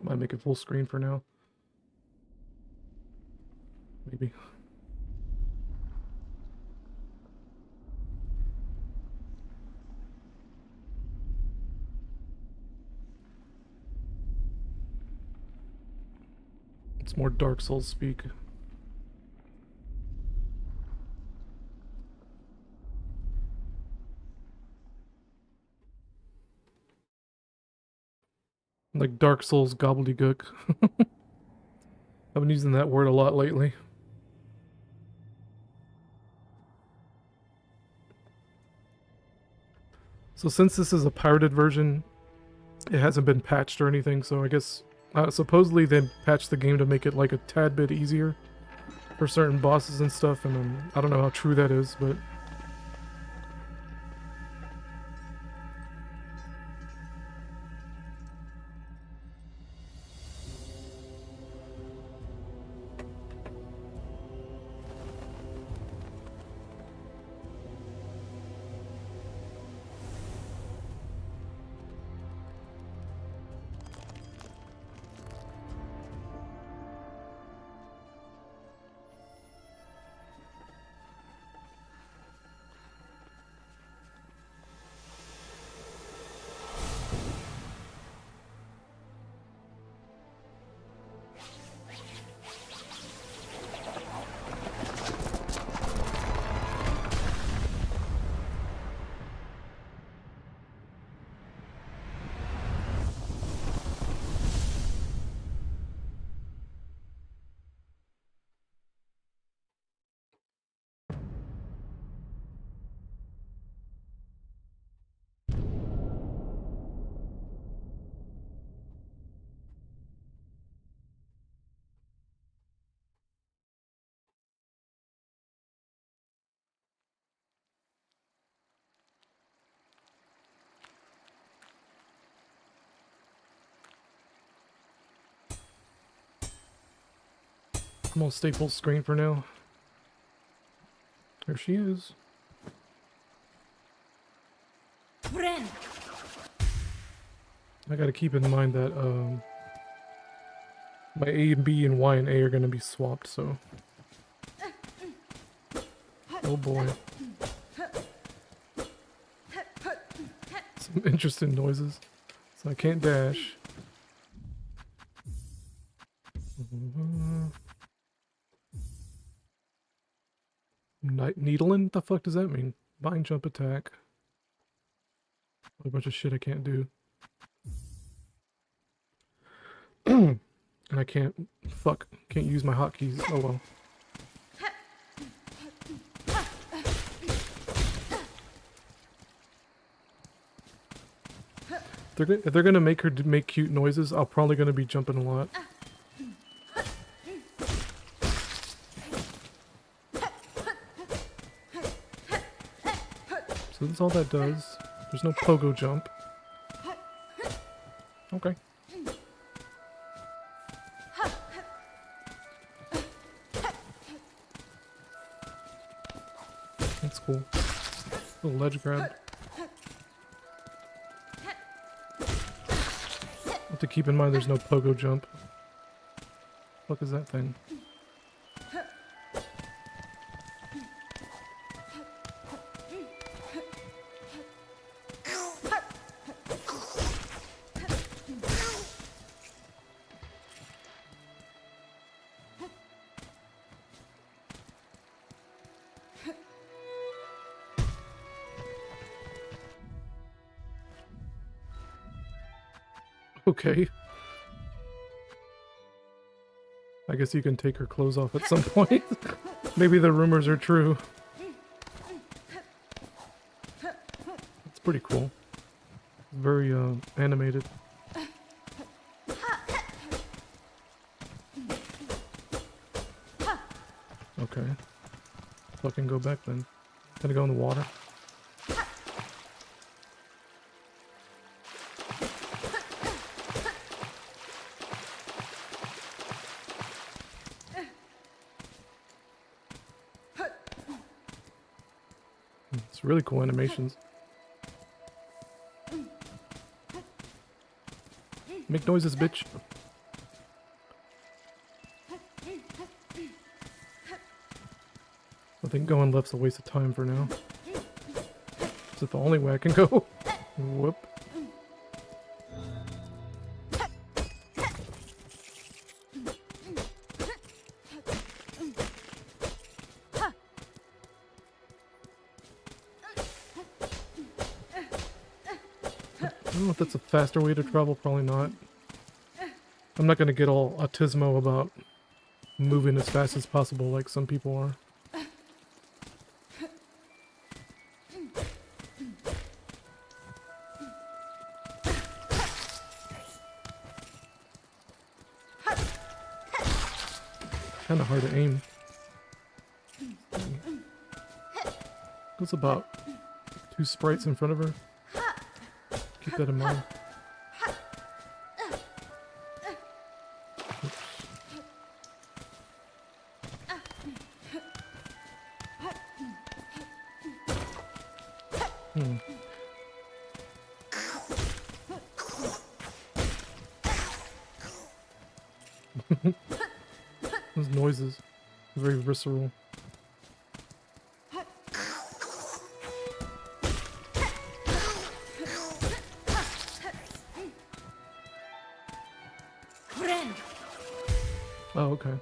Might make it full screen for now. Maybe. It's more Dark Souls speak. Like Dark Souls gobbledygook. I've been using that word a lot lately. So since this is a pirated version, it hasn't been patched or anything, so I guess supposedly they patched the game to make it like a tad bit easier for certain bosses and stuff, and I don't know how true that is, but I'm gonna stay full screen for now. There she is. Friend. I gotta keep in mind that my A and B and Y and A are gonna be swapped, so. Oh boy. Some interesting noises. So I can't dash. Needling? What the fuck does that mean? Bind, jump, attack. A bunch of shit I can't do. And I can't use my hotkeys. Oh well. If they're gonna make her make cute noises, I'm probably gonna be jumping a lot. So that's all that does. There's no pogo jump. Okay. That's cool. Little ledge grab. Have to keep in mind there's no pogo jump. What is that thing? Okay. I guess you can take her clothes off at some point. Maybe the rumors are true. It's pretty cool. Very animated. Okay. Fucking go back then. Gonna go in the water. It's really cool animations. Make noises, bitch. think going left's a waste of time for now. Is it the only way I can go? Whoop. I don't know if that's a faster way to travel, probably not. I'm not gonna get all autismo about moving as fast as possible like some people are. Kinda hard to aim. There's about 2 sprites in front of her. Keep that in mind. Those noises, very visceral. Friend. Oh, okay.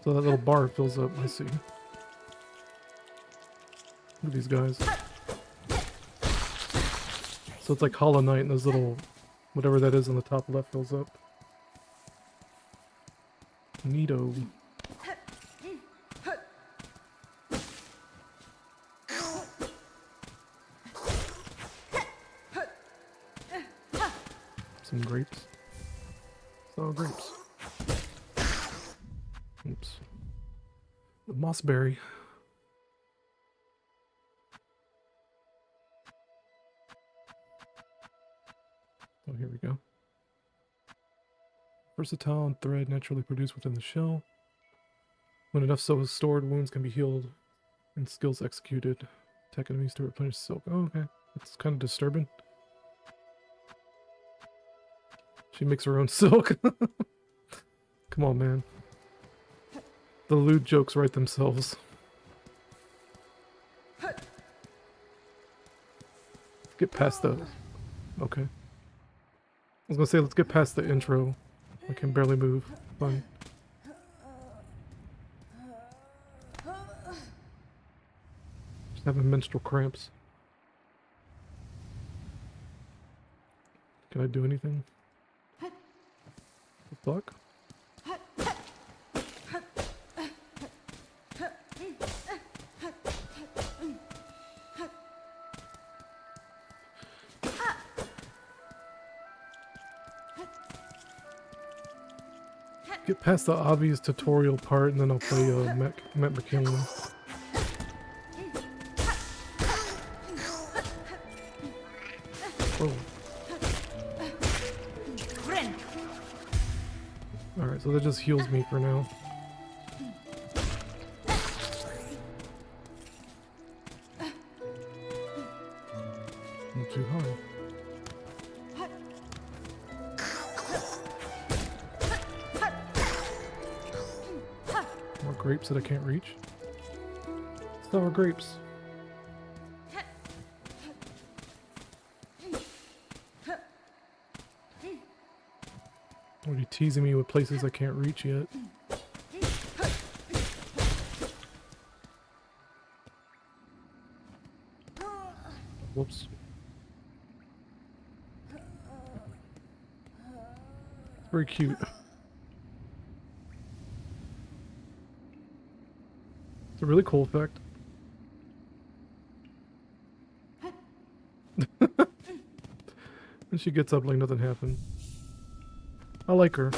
So that little bar fills up, I see. Look at these guys. So it's like Hollow Knight and those little, whatever that is on the top left fills up. Neato. Some grapes. Oh, grapes. Oops. The mossberry. Oh, here we go. Versatile and thread naturally produced within the shell. When enough silk is stored, wounds can be healed and skills executed. Attack enemies to replenish silk. Oh, okay. That's kind of disturbing. She makes her own silk. Come on, man. The lewd jokes write themselves. Get past the... Okay. I was gonna say, let's get past the intro. I can barely move. Fine. Just having menstrual cramps. Can I do anything? The fuck? Get past the obvious tutorial part and then I'll play Matt McKinley. Oh. Alright, so that just heals me for now. Not too high. More grapes that I can't reach. Sour grapes. What are you teasing me with places I can't reach yet? Whoops. Very cute. It's a really cool effect. And she gets up like nothing happened. I like her.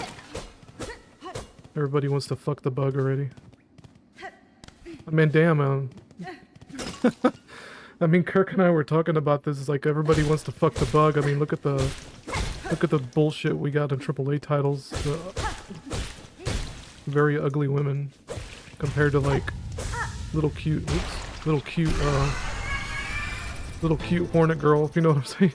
Everybody wants to fuck the bug already. I mean, damn, I mean, Kirk and I were talking about this. It's like everybody wants to fuck the bug. I mean, look at the bullshit we got in AAA titles. The very ugly women compared to like little cute hornet girl, if you know what I'm saying.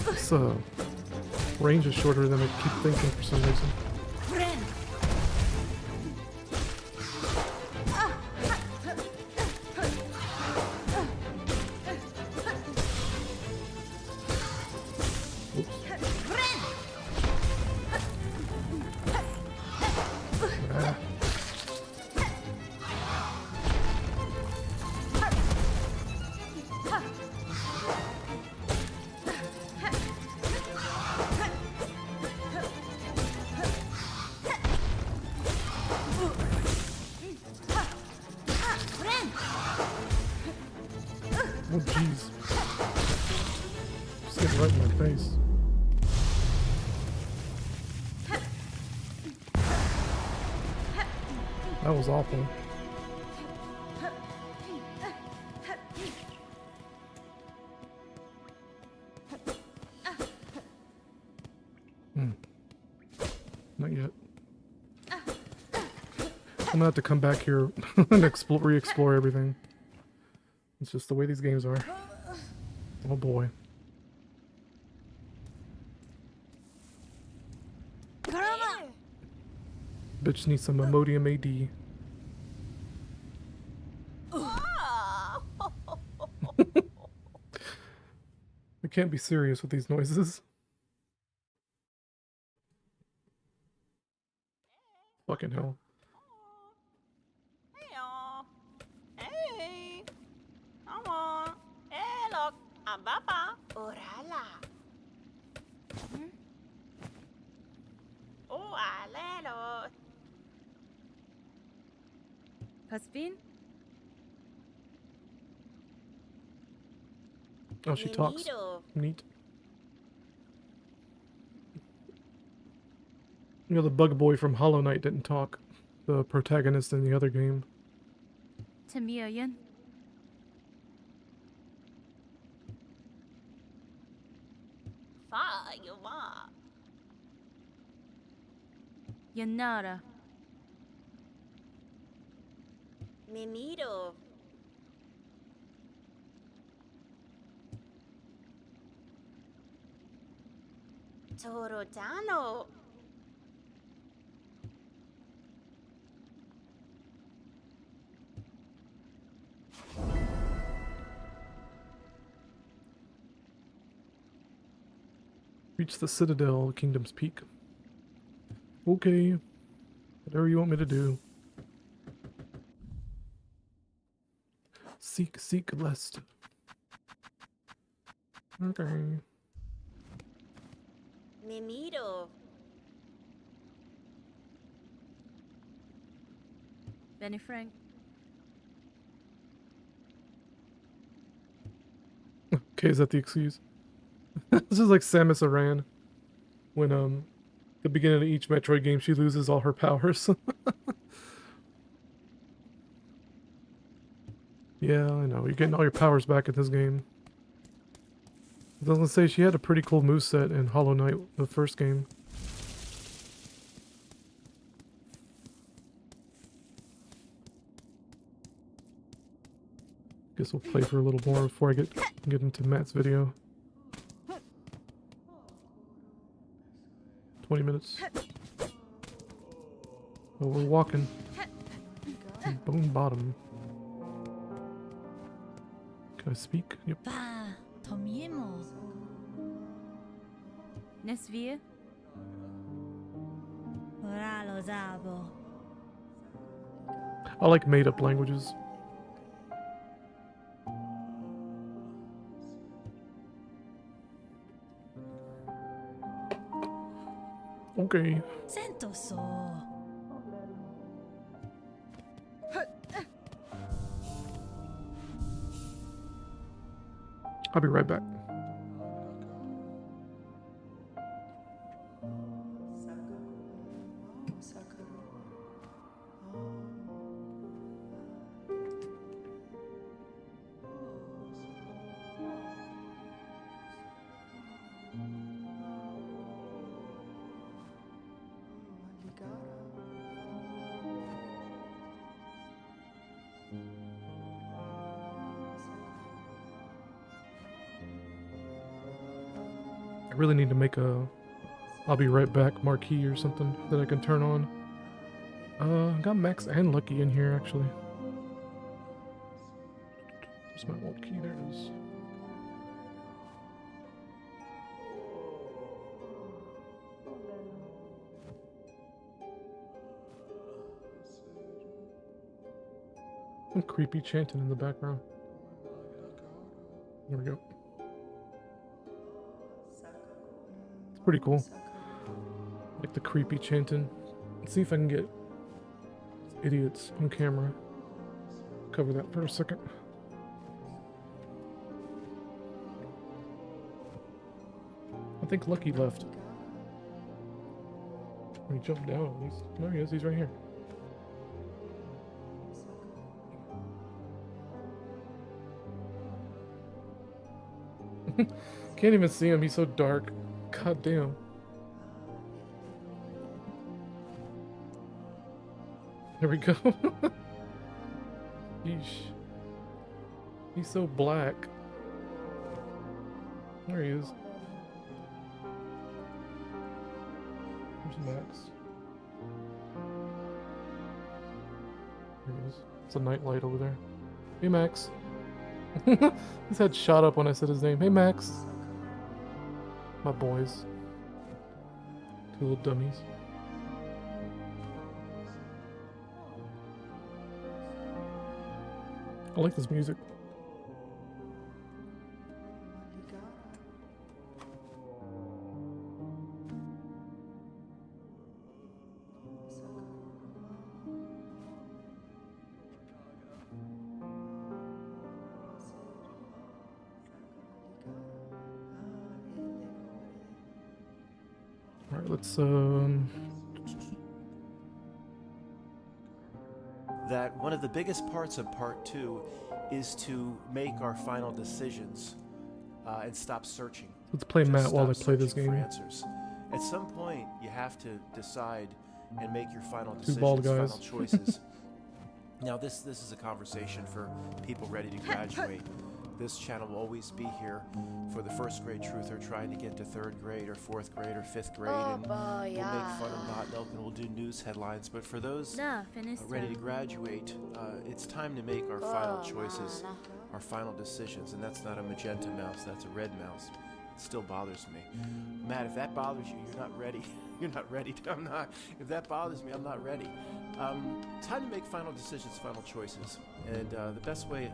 This range is shorter than I keep thinking for some reason. Oh jeez. Just getting right in my face. That was awful. Not yet. I'm gonna have to come back here and re-explore everything. It's just the way these games are. Oh boy. Bitch needs some Imodium AD. We can't be serious with these noises. Fucking hell. Hey, come on. Hey, look, Ababa. Orala. Oh, alelo. Paspin? Oh, she talks. Neat. You know, the bug boy from Hollow Knight didn't talk. The protagonist in the other game. Tamiyan? Fa, you ma. Yanara? Mimido. Torotano. Reach the Citadel, Kingdom's Peak. Okay. Whatever you want me to do. Seek lest. Okay. Mimido. Benny Frank? Okay, is that the excuse? This is like Samus Aran. When, the beginning of each Metroid game, she loses all her powers. Yeah, I know. You're getting all your powers back in this game. I was gonna say, she had a pretty cool moveset in Hollow Knight, the first game. Guess we'll play for a little more before I get into Matt's video. 20 minutes. Oh, we're walking. Bone bottom. Can I speak? Yep. Pa, Tomiemo. Nesvia? Oralo Zabo. I like made-up languages. Okay. Sentoso. I'll be right back. I really need to make a I'll be right back marquee or something that I can turn on. I got Max and Lucky in here actually. Where's my alt key? There it is. Some creepy chanting in the background. There we go. It's pretty cool. Like the creepy chanting. Let's see if I can get idiots on camera. Cover that for a second. think Lucky left. He jumped down at least. No, he is. He's right here. Can't even see him. He's so dark. God damn. There we go. Yeesh. He's so black. There he is. There's Max. There he is. It's a nightlight over there. Hey, Max. His head shot up when I said his name. Hey, Max. My boys. Two little dummies. I like this music. All right, let's that one of the biggest parts of part 2 is to make our final decisions and stop searching. let's play Just Matt while I stop play this searching for game. answers. At some point, you have to decide and make your final Two decisions, bald guys. final choices. Now, this is a conversation for people ready to graduate. This channel will always be here for the first grade truther trying to get to 3rd grade or 4th grade or 5th grade, and we'll make fun of Not Milk and we'll do news headlines. But for those ready to graduate, it's time to make our final choices, our final decisions, and that's not a magenta mouse, that's a red mouse. It still bothers me. Matt, if that bothers you, you're not ready. You're not ready. I'm not. If that bothers me, I'm not ready. Time to make final decisions, final choices. And the best way,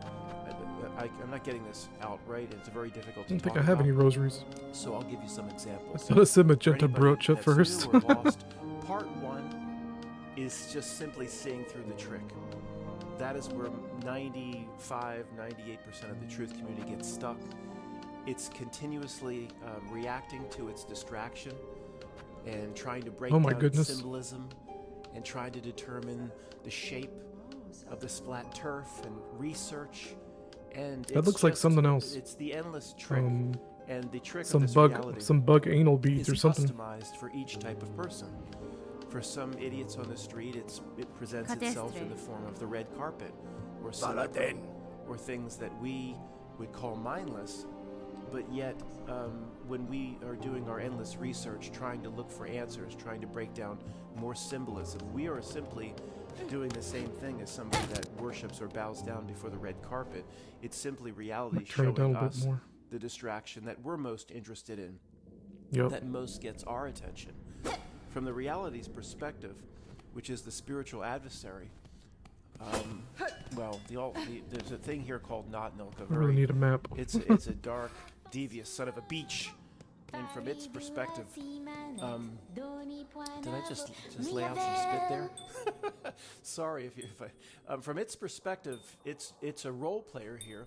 I'm not getting this out right. It's very difficult I to don't think talk I have about, any rosaries. so I'll give you some examples. I thought it said For magenta anybody brooch at that's first. new or lost, part 1 is just simply seeing through the trick. That is where 95, 98% of the truth community gets stuck. It's continuously reacting to its distraction and trying to break Oh my down goodness. symbolism and trying to determine the shape of the splat turf and research. And That it's looks like just- something else. It's the endless trick. And the trick Some of this bug, reality some bug anal beads is or something. customized for each type of person. For some idiots on the street, it presents itself in the form of the red carpet, or celebrity, or things that we would call mindless. But yet, when we are doing our endless research, trying to look for answers, trying to break down more symbolism, we are simply doing the same thing as somebody that worships or bows down before the red carpet. It's simply reality Turn it down showing a bit us more. the distraction that we're most interested in, Yep. that most gets our attention. From the reality's perspective, which is the spiritual adversary, there's a thing here called Not Milk. I really need a map. It's a dark, devious son of a beach, and from its perspective, did I just lay out some spit there? Sorry if I. From its perspective, it's a role player here,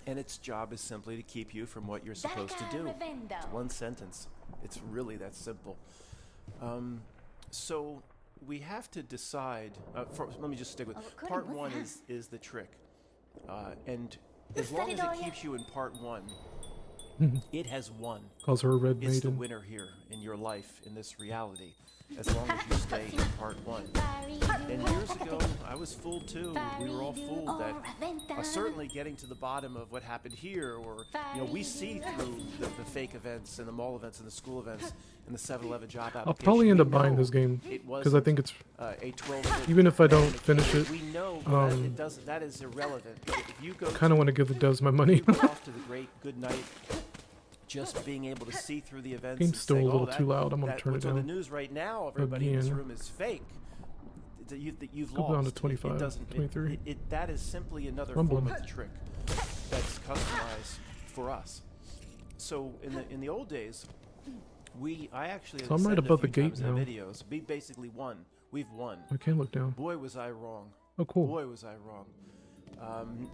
and its job is simply to keep you from what you're supposed to do. It's one sentence. It's really that simple. So we have to decide. Let me just stick with part 1 is the trick, and as long as it keeps you in part 1, it has won. Calls her a red It's the maiden. winner here in your life, in this reality, as long as you stay in part 1. And years ago, I was fooled too. We were all fooled that certainly getting to the bottom of what happened here, or we see through the fake events and the mall events and the school events and the 7-Eleven job application. I'll probably end We up buying know this game it because I think it's a 12 even if I don't finish it, we know that is irrelevant. If you go kind of want to give the devs my money. you go off to the great good night, just being able to see through the events. Game's and still say, a little that- too loud. I'm gonna that turn it what's on the down. news right now, everybody in this Again. room is fake. That you've Go lost. down to It 25, doesn't- 23. that is simply another Rumbling. form of the trick that's customized for us. So in the old days, I actually So I'm right said it a above the few gate times in the now. videos. We basically won. We've won. I can look down. Boy, was I wrong. Oh, cool. Boy, was I wrong.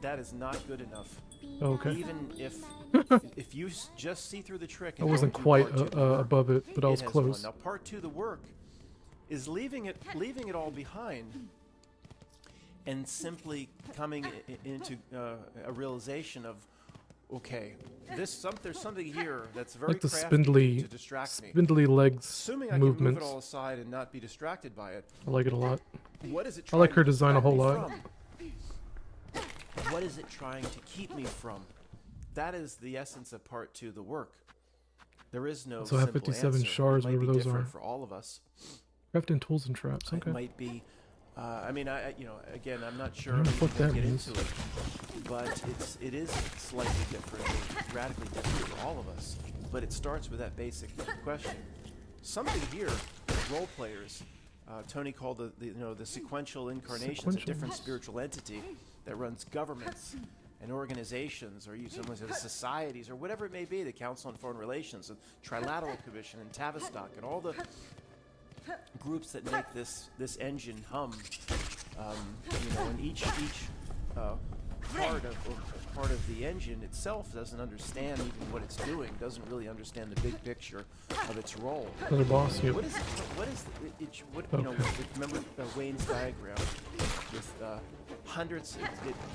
That is not good enough. Okay. Even if you just see through the trick. I And wasn't don't do quite part 2 the work, above it, but I was it has close. won. Now, part 2, the work, is leaving it all behind, and simply coming into a realization of, okay, there's something here that's very Like the crafty to distract me. spindly legs Assuming I can move movements. it all aside and not be distracted by it, I like it a lot. what is it? I like trying her to design a whole distract lot. me from? What is it trying to keep me from? That is the essence of part 2, the work. There is no So I have simple 57 answer. shards, It might whatever be those different are. for all of us. Crafting tools and traps. It Okay. might be. I mean, again, I'm not sure I don't know if what we can that get means. into it, but it is slightly different, radically different for all of us. But it starts with that basic question. Something here, role players, Tony called the sequential incarnations, a different spiritual entity that runs governments and organizations, or someone says societies, or whatever it may be, the Council on Foreign Relations, and Trilateral Commission, and Tavistock, and all the groups that make this engine hum. And each part of the engine itself doesn't understand even what it's doing, doesn't really understand the big picture of its role. Another boss. Yep. Remember Wayne's diagram with hundreds.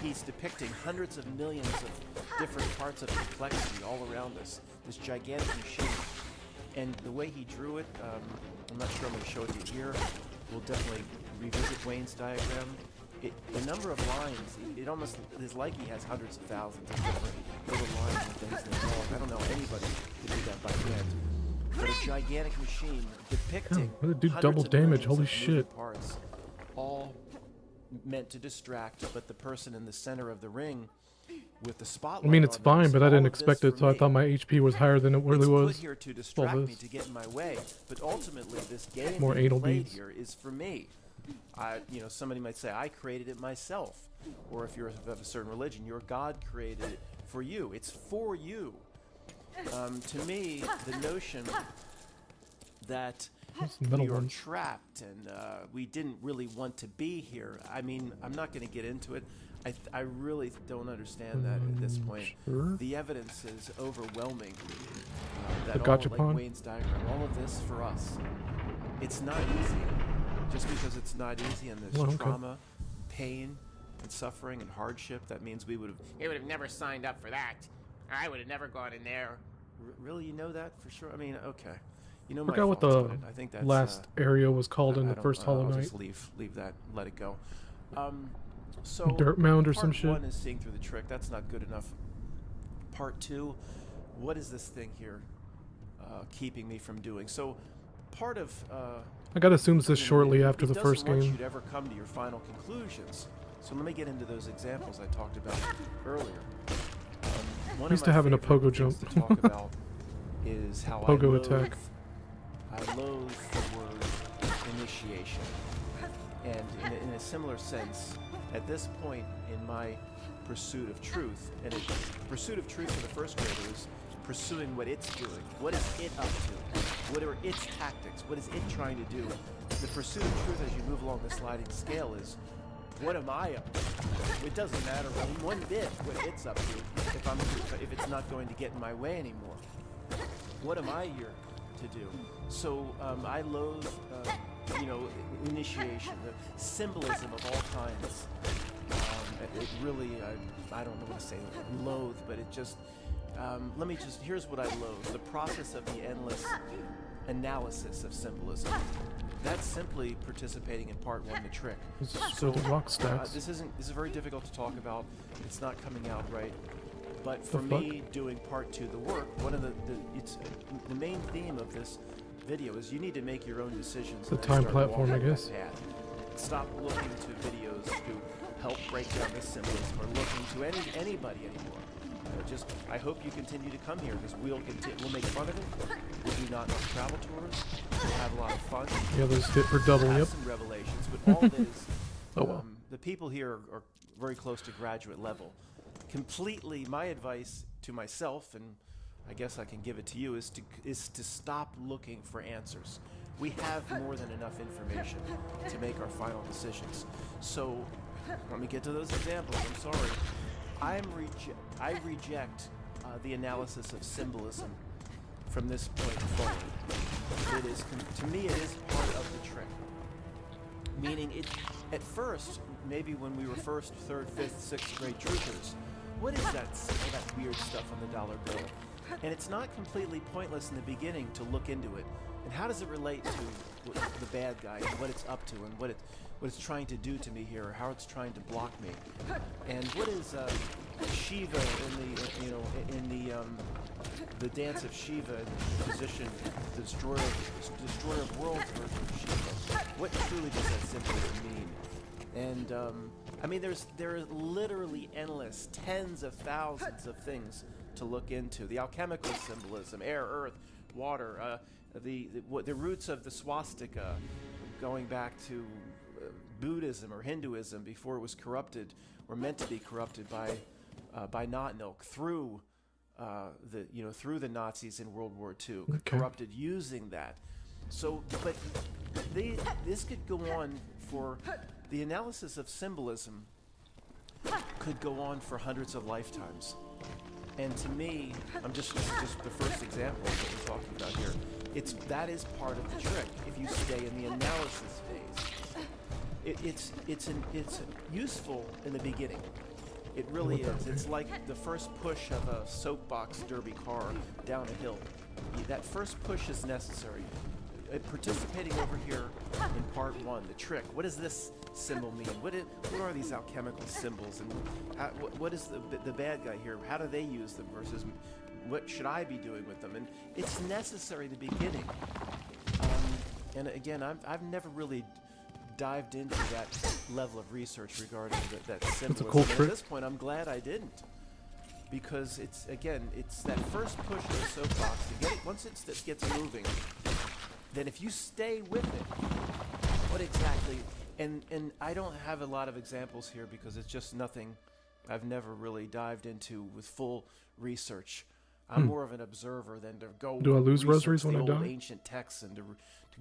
He's depicting hundreds of millions of different parts of complexity all around us. This gigantic machine, and the way he drew it, I'm not sure I'm going to show it to you here. We'll definitely revisit Wayne's diagram. The number of lines, it almost is like he has hundreds of thousands of different little lines and things involved. I don't know anybody could do that by hand. But a gigantic machine depicting Oh, it did hundreds double of damage, millions holy of moving shit. parts, all meant to distract, but the person in the center of the ring with the spotlight. I mean, it's on them fine, is but I all didn't of this expect it, for so I me. thought my HP was higher than it really It's was. put here to distract me, this. to get in my way. But ultimately, this game More being anal played beads. here is for me. Somebody might say, I created it myself. Or if you're of a certain religion, your God created it for you. It's for you. To me, the notion that Metal we are ones. trapped and we didn't really want to be here. I mean, I'm not going to get into it. I really don't understand that at this point. Sure. The evidence is overwhelming. That The all, like gachapon? Wayne's diagram, all of this for us, it's not easy. Just because it's not easy and there's Well, okay. trauma, pain, and suffering and hardship, that means we would have never signed up for that. I would have never gone in there. Really, you know that for sure? I mean, okay. You know I my forgot what thoughts, the but I think that's last area was called in I the don't- first Hollow I'll Knight. just leave that, let it go. So Dirt mound or part some shit. 1 is seeing through the trick. That's not good enough. Part 2, what is this thing here keeping me from doing? So part of I gotta assume this is you know, shortly it- after it the first doesn't want game. you to ever come to your final conclusions. So let me get into those examples I talked about earlier. One Used of to my having a favorite pogo things jump. to talk about is how Pogo I attack. loathe the word initiation. And in a similar sense, at this point in my pursuit of truth, and pursuit of truth for the first grader is pursuing what it's doing. What is it up to? What are its tactics? What is it trying to do? The pursuit of truth as you move along the sliding scale is, what am I up to? It doesn't matter one bit what it's up to if it's not going to get in my way anymore. What am I here to do? So I loathe, initiation, the symbolism of all kinds. It really, I don't know what to say, loathe, but it just, here's what I loathe. The process of the endless analysis of symbolism. That's simply participating in part 1, the trick. This is for the rock stacks. This is very difficult to talk about. It's not coming out right. But for The fuck? me, doing part 2, the work, one of the main theme of this video is you need to make your own decisions. The and time start platform, walking I guess. that path. Stop looking to videos to help break down the symbolism or looking to anybody anymore. I hope you continue to come here because we'll make fun of it. We'll do not travel tours. We'll have a lot of fun. Yeah, those hit for double. Have Yep. some revelations, but all of it is. Oh, well. The people here are very close to graduate level. Completely, my advice to myself, and I guess I can give it to you, is to stop looking for answers. We have more than enough information to make our final decisions. So let me get to those examples. I'm sorry. I reject the analysis of symbolism from this point forward. It is, to me, it is part of the trick. Meaning, it at first, maybe when we were first, third, fifth, sixth grade truthers, what is that weird stuff on the dollar bill? And it's not completely pointless in the beginning to look into it. And how does it relate to the bad guy and what it's up to and what it's trying to do to me here, or how it's trying to block me? And what is Shiva in the dance of Shiva position, the destroyer of worlds version of Shiva? What truly does that symbolism mean? And I mean, there are literally endless, tens of thousands of things to look into. The alchemical symbolism, air, earth, water, the roots of the swastika, going back to Buddhism or Hinduism before it was corrupted or meant to be corrupted by not milk through the Nazis in World War II, corrupted using that. So, but this could go on for the analysis of symbolism could go on for hundreds of lifetimes. And to me, I'm just the first example that we're talking about here. That is part of the trick. If you stay in the analysis phase, it's useful in the beginning. It really is. It's like the first push of a soapbox derby car down a hill. That first push is necessary. Participating over here in part one, the trick. What does this symbol mean? What are these alchemical symbols, and what is the bad guy here? How do they use them versus what should I be doing with them? And it's necessary at the beginning. And again, I've never really dived into that level of research regarding that symbolism. It's a cool trick. At this point, I'm glad I didn't, because it's that first push of the soapbox to get it. Once it gets moving, then if you stay with it, what exactly? And I don't have a lot of examples here because it's just nothing I've never really dived into with full research. I'm more of an observer than to go. Do I lose research rosaries when the I old die? ancient texts and to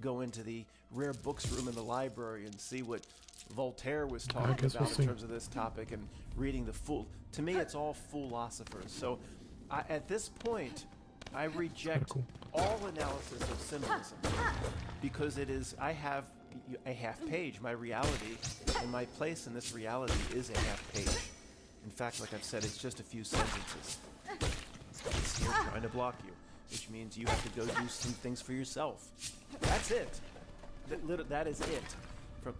go into the rare books room in the library and see what Voltaire was talking guess about we'll in see. terms of this topic and reading the full. To me, it's all philosophers. So at this point, I reject cool. all analysis of symbolism because it is. I have a half page. My reality and my place in this reality is a half page. In fact, like I've said, it's just a few sentences. It's here trying to block you, which means you have to go do some things for yourself. That's it. That is it.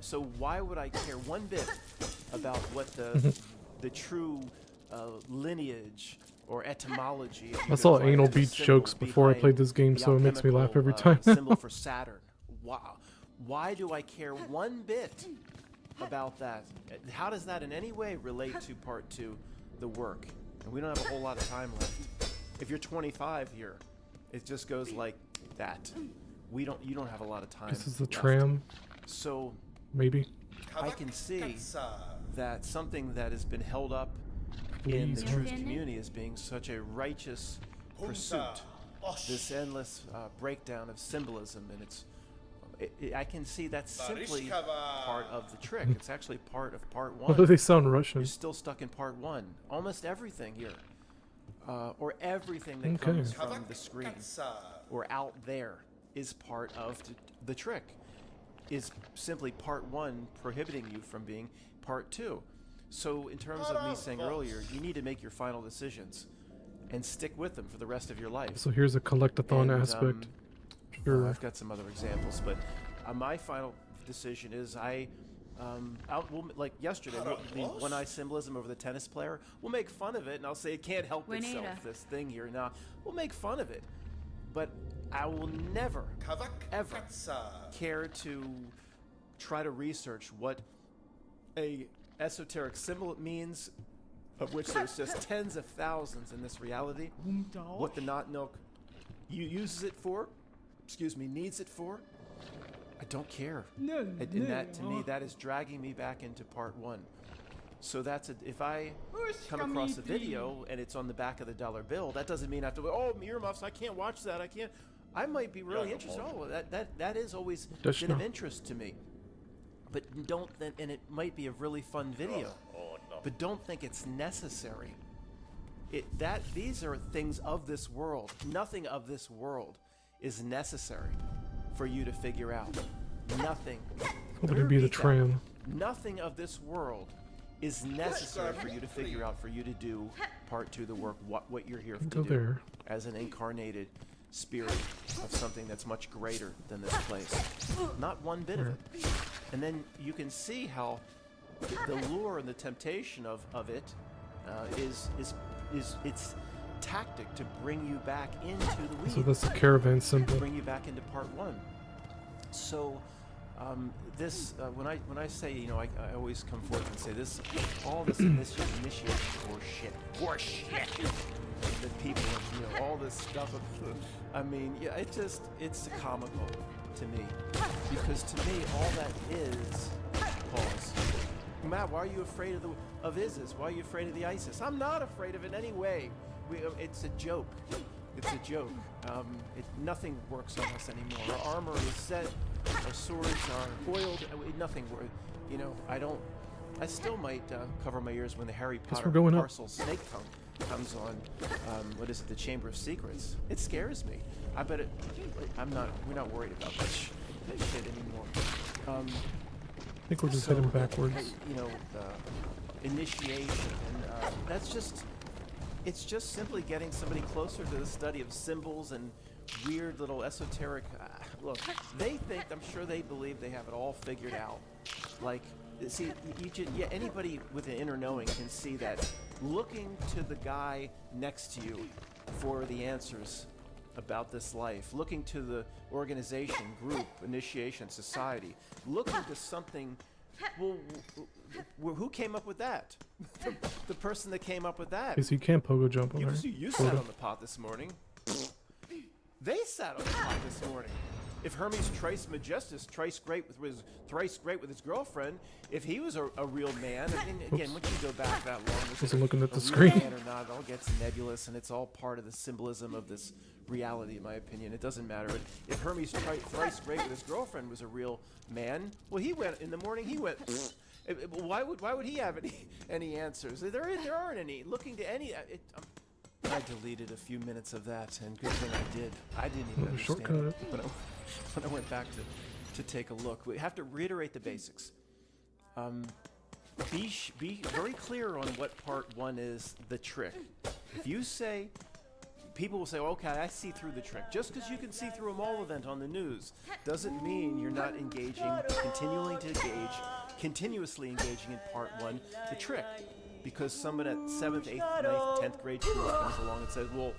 So why would I care one bit about what the true lineage or etymology? I saw anal beat jokes before I played this game, so it makes me laugh every time. Symbol for Saturn. Wow. Why do I care one bit about that? How does that in any way relate to part two, the work? And we don't have a whole lot of time left. If you're 25 here, it just goes like that. You don't have a lot of time. This is the left. tram, So maybe. I can see that something that has been held up in the Please. truth community as being such a righteous pursuit, this endless breakdown of symbolism, and I can see that's simply part of the trick. It's actually part of part one. Why do they sound Russian? You're still stuck in part one. Almost everything here, or everything that comes from the screen or out there, is part of the trick. Is simply part one prohibiting you from being part two. So in terms of me saying earlier, you need to make your final decisions and stick with them for the rest of your life. So here's a collectathon And, aspect. Sure. I've got some other examples, but my final decision is like yesterday, the one-eye symbolism over the tennis player. We'll make fun of it, and I'll say it can't help itself. This thing here now, we'll make fun of it, but I will never, ever care to try to research what a esoteric symbol means, of which there's just tens of thousands in this reality. What the not milk uses it for, needs it for, I don't care. And that, to me, that is dragging me back into part one. So if I come across a video and it's on the back of the dollar bill, that doesn't mean I have to go, oh, earmuffs, I can't watch that, I might be really interested. Oh, that is always been of interest to me. But don't, and it might be a really fun video, but don't think it's necessary. These are things of this world. Nothing of this world is necessary for you to figure out. Nothing. What would it be, the tram? Nothing of this world is necessary for you to figure out, for you to do part 2 of the work, what you're here to Go do there. as an incarnated spirit of something that's much greater than this place. Not one bit of it. And then you can see how the lure and the temptation of it is its tactic to bring you back into the weeds. So that's the caravan symbol. Bring you back into part 1. So this when I say, you know, I always come forth and say this, all this initiation horseshit that people, you know, all this stuff. I mean, yeah, it's comical to me, because to me all that is pause. Matt, why are you afraid of ISIS? Why are you afraid of the ISIS? I'm not afraid of it in any way. It's a joke. It's a joke. Nothing works on us anymore. Our armor is set. Our swords are oiled. Nothing. You know, I still might cover my ears when the Harry Potter we're going up. parcel snake tongue comes on. What is it? The Chamber of Secrets. It scares me. I bet it. We're not worried about that shit anymore. I think we're just heading backwards. You know, initiation, and it's just simply getting somebody closer to the study of symbols and weird little esoteric. Look, I'm sure they believe they have it all figured out. Like, see, anybody with an inner knowing can see that. Looking to the guy next to you for the answers about this life, looking to the organization, group, initiation, society, looking to something. Well, who came up with that? The person that came up with that. Okay, so you can't pogo jump on there. You sat on the pot this morning. They sat on the pot this morning. If Hermes Trismegistus, thrice great with his girlfriend, if he was a real man, I mean, again, once you go back that long, Wasn't looking at the a real screen. man or not, it all gets nebulous, and it's all part of the symbolism of this reality, in my opinion. It doesn't matter. But if Hermes thrice great with his girlfriend was a real man, well, he went in the morning. He went. Why would he have any answers? There aren't any. Looking to any. I deleted a few minutes of that, and good thing I did. I didn't even understand Shortcut. it when I went back to take a look. We have to reiterate the basics. Be very clear on what part 1 is, the trick. If you say, people will say, okay, I see through the trick. Just because you can see through a mall event on the news doesn't mean you're not continuously engaging in part 1, the trick. Because someone at 7th, 8th, 9th, 10th grade school comes along and says, "Well,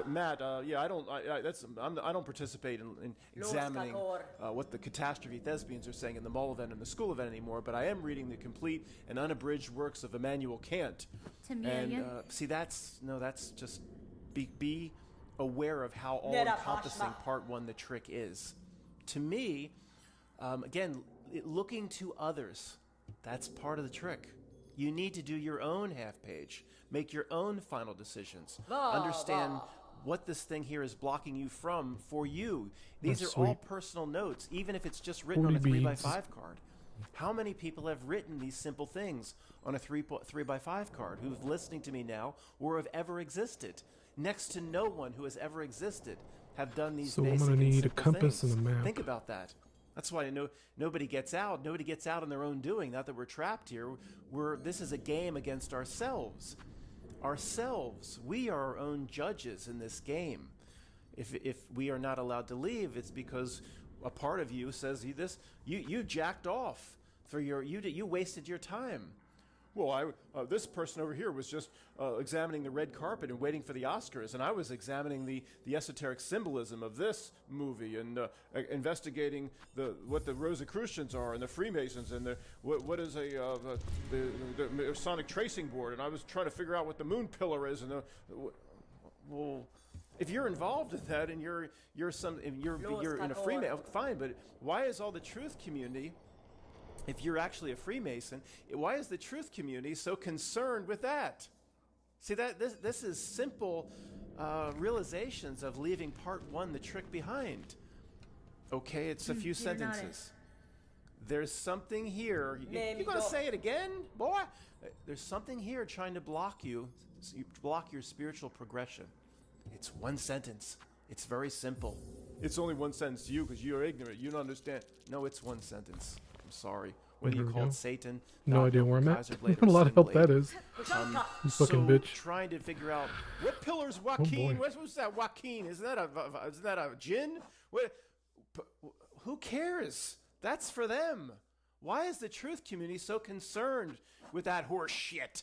Matt, I don't participate in examining what the catastrophe thespians are saying in the mall event and the school event anymore, but I am reading the complete and unabridged works of Immanuel Kant." And see, that's just be aware of how all-encompassing part 1 the trick is. To me, again, looking to others, that's part of the trick. You need to do your own half page, make your own final decisions, understand what this thing here is blocking you from for you. These are all personal notes, even if it's just written on a 3x5 card. How many people have written these simple things on a 3x5 card who've listening to me now or have ever existed? Next to no one who has ever existed have done these So basic I'm gonna and need a simple compass things. and a map. Think about that. That's why nobody gets out. Nobody gets out on their own doing. Not that we're trapped here. This is a game against ourselves. We are our own judges in this game. If we are not allowed to leave, it's because a part of you says you jacked off you wasted your time. Well, this person over here was just examining the red carpet and waiting for the Oscars, and I was examining the esoteric symbolism of this movie and investigating what the Rosicrucians are and the Freemasons and what is the Masonic tracing board, and I was trying to figure out what the moon pillar is and well. If you're involved in that and you're in a Freemason, fine. But why is all the truth community? If you're actually a Freemason, why is the truth community so concerned with that? See, that this is simple realizations of leaving part 1, the trick, behind. Okay, it's a few sentences. There's something here. You gonna say it again, boy? There's something here trying to block you, block your spiritual progression. It's one sentence. It's very simple. It's only one sentence to you because you're ignorant. You don't understand. No, it's one sentence. I'm sorry. Whether Here you we call go. it Satan, No God, idea where I'm at. Kaiser Blade, A or lot of help Sin that is. You fucking so bitch. trying to figure out what pillar's boy. Joaquin? What's that Joaquin? Isn't that a jinn? Who cares? That's for them. Why is the truth community so concerned with that horse shit?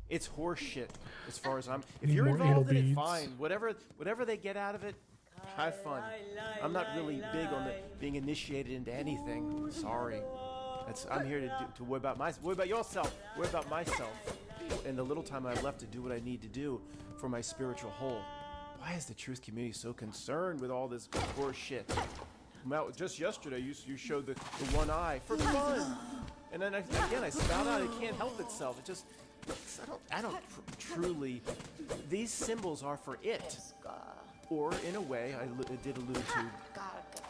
It's horse shit as far as I'm. If Need you're more involved in anal it, beads. fine. Whatever they get out of it, have fun. I'm not really big on being initiated into anything. Sorry. I'm here to worry about myself. Worry about yourself. Worry about myself. And the little time I have left to do what I need to do for my spiritual whole. Why is the truth community so concerned with all this horse shit? Well, just yesterday, you showed the one eye for fun, and then again I spout out. It can't help itself. It just, I don't truly. These symbols are for it, or in a way, I did allude to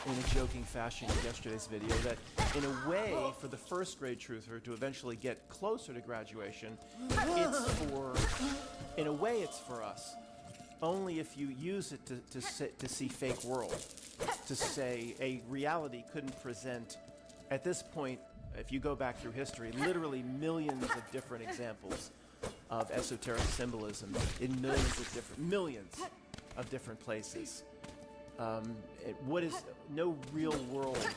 in a joking fashion in yesterday's video that in a way, for the first grade truther to eventually get closer to graduation, in a way, it's for us. Only if you use it to see fake world, to say a reality couldn't present. At this point, if you go back through history, literally millions of different examples of esoteric symbolism in millions of different places. No real world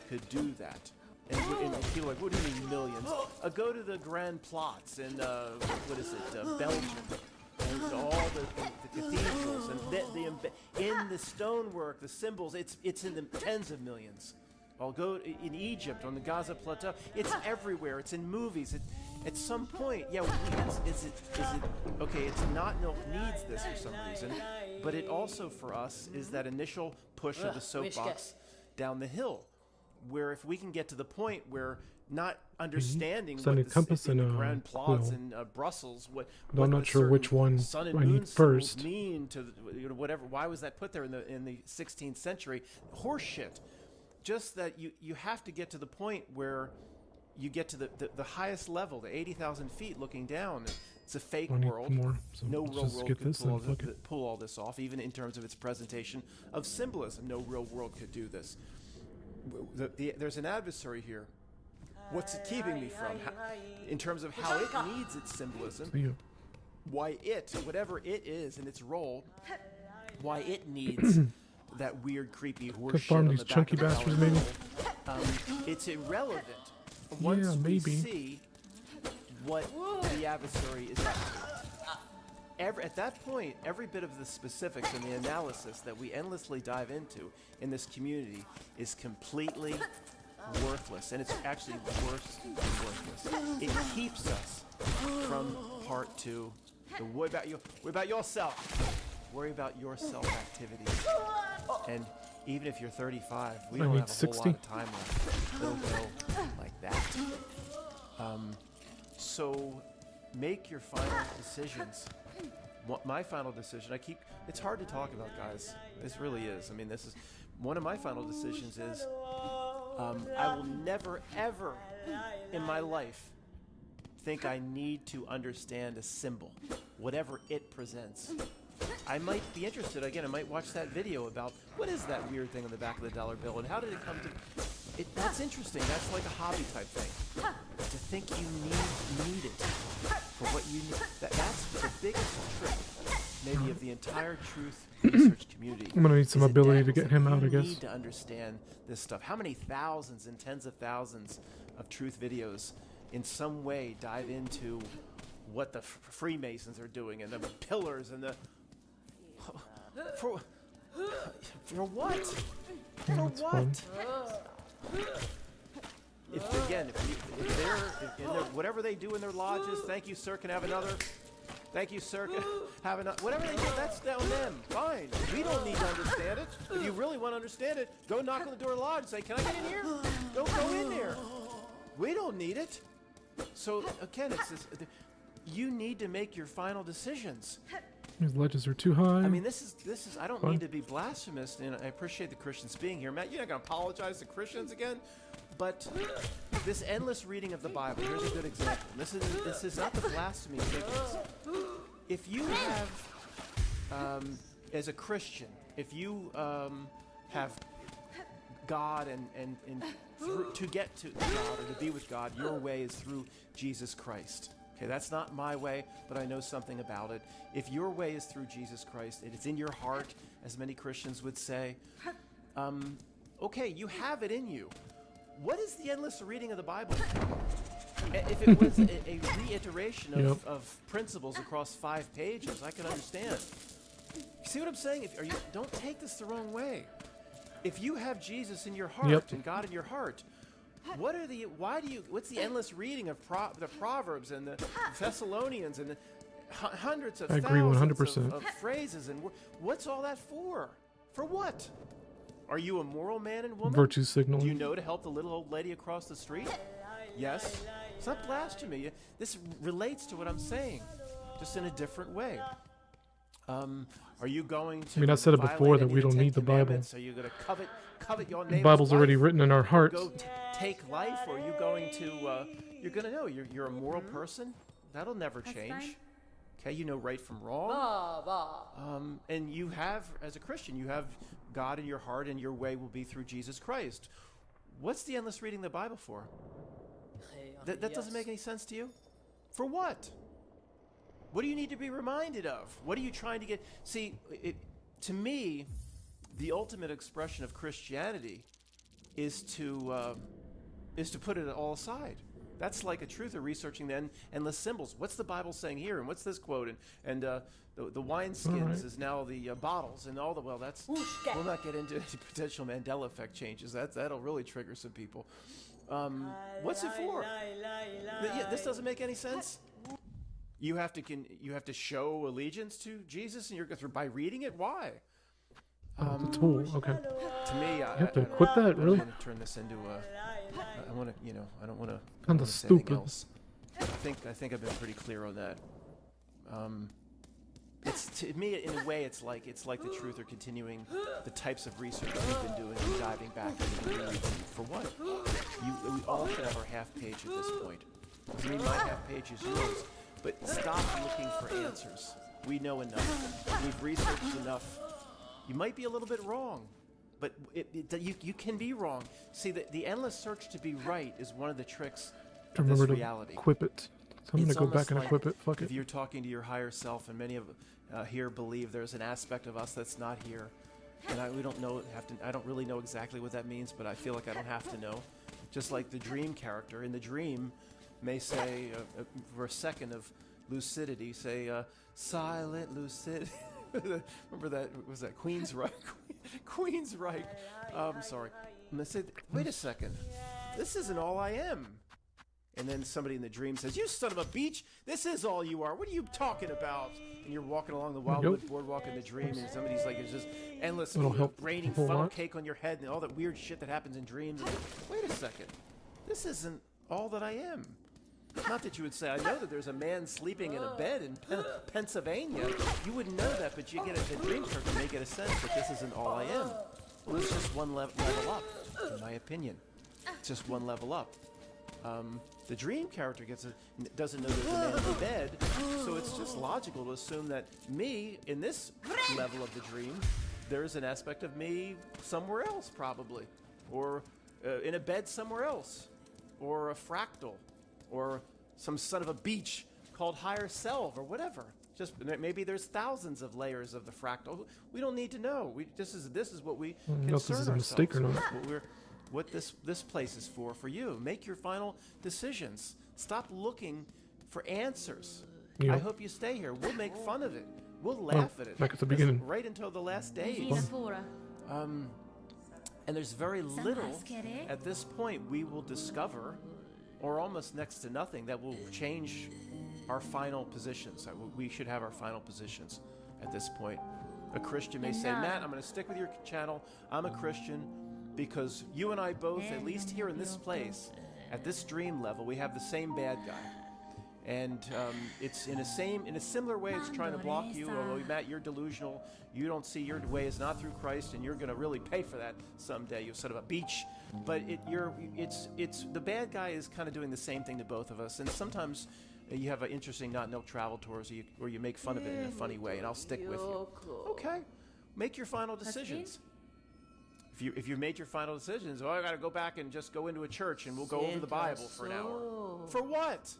could do that. And people are like, what do you mean millions? Go to the Grand Plots in, Belgium. And all the cathedrals and in the stonework, the symbols, it's in the tens of millions. I'll go in Egypt on the Gaza Plateau. It's everywhere. It's in movies. At some point, yeah, is it okay? It's not milk needs this for some reason, but it also for us is that initial push of the soapbox down the hill, where if we can get to the point where not understanding It's an compass in the and a Grand Plots quill. in Brussels, what I'm not the sure which certain one sun and I moon need symbols first. mean to whatever. Why was that put there in the 16th century? Horse shit. Just that you have to get to the point where you get to the highest level, the 80,000 feet looking down. It's a fake I need world. more, so No let's real just world skip could this and fuck it. pull all this off, even in terms of its presentation of symbolism. No real world could do this. There's an adversary here. What's it keeping me from? In terms of how it needs its symbolism, See you. why whatever it is in its role, why it needs that weird, creepy horse Could shit farm on these the back chunky of the bastards, dollar maybe? bill. It's irrelevant once Yeah, we maybe. see what the adversary is up to. At that point, every bit of the specifics and the analysis that we endlessly dive into in this community is completely worthless, and it's actually worse than worthless. It keeps us from part two. Worry about yourself. Worry about your self-activities. And even if you're 35, we I don't need have a 60. whole lot of time left. It'll go like that. So make your final decisions. My final decision, it's hard to talk about, guys. This really is. I mean, this is one of my final decisions is I will never, ever in my life think I need to understand a symbol, whatever it presents. I might be interested. Again, I might watch that video about what is that weird thing on the back of the dollar bill and how did it come to it. That's interesting. That's like a hobby type thing. To think you need it for what you need. That's the biggest trick, maybe, of the entire truth research community. I'm gonna need some is it ability to dangles get him that out, I you guess. need to understand this stuff. How many thousands and tens of thousands of truth videos in some way dive into what the Freemasons are doing and the pillars and the for what? For That's what? fun. If they're in their, whatever they do in their lodges, thank you, sir. Can I have another? Thank you, sir. Can I have another? Whatever they do, that's down them. Fine. We don't need to understand it. If you really want to understand it, go knock on the door of the lodge and say, "Can I get in here?" Don't go in there. We don't need it. So again, it's this. You need to make your final decisions. These ledges are too high. I mean, this is. I don't Fun. mean to be blasphemous, and I appreciate the Christians being here, Matt. You're not gonna apologize to Christians again, But this endless reading of the Bible, here's a good example. This is not the blasphemy figures. If you have, as a Christian, if you have God and to get to God or to be with God, your way is through Jesus Christ. Okay, that's not my way, but I know something about it. If your way is through Jesus Christ, it is in your heart, as many Christians would say, okay, you have it in you. What is the endless reading of the Bible? If it was a reiteration of principles across 5 pages, I can understand. See what I'm saying? Don't take this the wrong way. If you have Jesus in your heart and God in your heart, what's the endless reading of the Proverbs and the Thessalonians and the hundreds of I agree thousands 100%. of phrases, and what's all that for? For what? Are you a moral man and woman? Virtue signaling. Do you know to help the little old lady across the street? Yes. It's not blasphemy. This relates to what I'm saying, just in a different way. Are you going to? I mean, I said it before violate that any we of don't the need the 10 Bible. commandments? Are you going to covet your The neighbor's Bible's already wife? written in our hearts. Go take life, or are you going to? You're going to know you're a moral person. That'll never change. fine. Okay, you know right from wrong. And you have, as a Christian, you have God in your heart, and your way will be through Jesus Christ. What's the endless reading the Bible for? That doesn't make any sense to you? For what? What do you need to be reminded of? What are you trying to get? See, to me, the ultimate expression of Christianity is to put it all aside. That's like a truther researching the endless symbols. What's the Bible saying here? And what's this quote? And the wineskins is now the bottles and all the, well, that's, we'll not get into any potential Mandela effect changes. That'll really trigger some people. What's it for? This doesn't make any sense. You have to show allegiance to Jesus, and you're by reading it. Why? The tool. Okay. To me, You have to equip that, really? I want to turn this into a. I want to, I don't want to. Kinda stupid. Else. I think I've been pretty clear on that. It's to me, in a way, it's like the truth or continuing the types of research we've been doing and diving back into the research. For what? We all should have our half page at this point. I mean, my half page is yours, but stop looking for answers. We know enough. We've researched enough. You might be a little bit wrong, but you can be wrong. See, the endless search to be right is one of the tricks of this Remember reality. to equip it. So I'm going It's to go back almost and like equip it. Fuck if it. you're talking to your higher self, and many of here believe there's an aspect of us that's not here, and we don't know. I don't really know exactly what that means, but I feel like I don't have to know. Just like the dream character in the dream may say, for a second of lucidity, say, silent lucidity. Remember that? Was that Queensryche? Queensryche. Sorry. And they said, wait a second. This isn't all I am. And then somebody in the dream says, you son of a beach, this is all you are. What are you talking about? And you're walking along the Wildwood Boardwalk in the dream, and somebody's like, it's just endless, It'll help raining a whole funnel lot. cake on your head and all that weird shit that happens in dreams. And, wait a second. This isn't all that I am. Not that you would say, I know that there's a man sleeping in a bed in Pennsylvania. You wouldn't know that, but you get a dream character may get a sense that this isn't all I am. Well, it's just one level up, in my opinion. It's just one level up. The dream character doesn't know there's a man in the bed, so it's just logical to assume that me, in this level of the dream, there's an aspect of me somewhere else, probably. Or in a bed somewhere else. Or a fractal. Or some son of a beach called higher self, or whatever. Just maybe there's thousands of layers of the fractal. We don't need to know. This is what we concern this is a mistake or ourselves not. with. What this place is for you. Make your final decisions. Stop looking for answers. Yeah. I hope you stay here. We'll make fun of it. We'll laugh at it. back at the beginning. Right until the last days. Metaphora. And there's very little at this point we will discover, or almost next to nothing, that will change our final positions. We should have our final positions at this point. A Christian may say, Matt, I'm going to stick with your channel. I'm a Christian because you and I both, at least here in this place, at this dream level, we have the same bad guy. And it's in a similar way. It's trying to block you. Oh, Matt, you're delusional. You don't see your way is not through Christ, and you're going to really pay for that someday. You're sort of a beach, but it's the bad guy is kind of doing the same thing to both of us. And sometimes you have an interesting not travel tours where you make fun of it in a funny way, and I'll stick with you. Okay, make your final decisions. If you've made your final decisions, I got to go back and just go into a church and we'll go over the Bible for an hour. For what?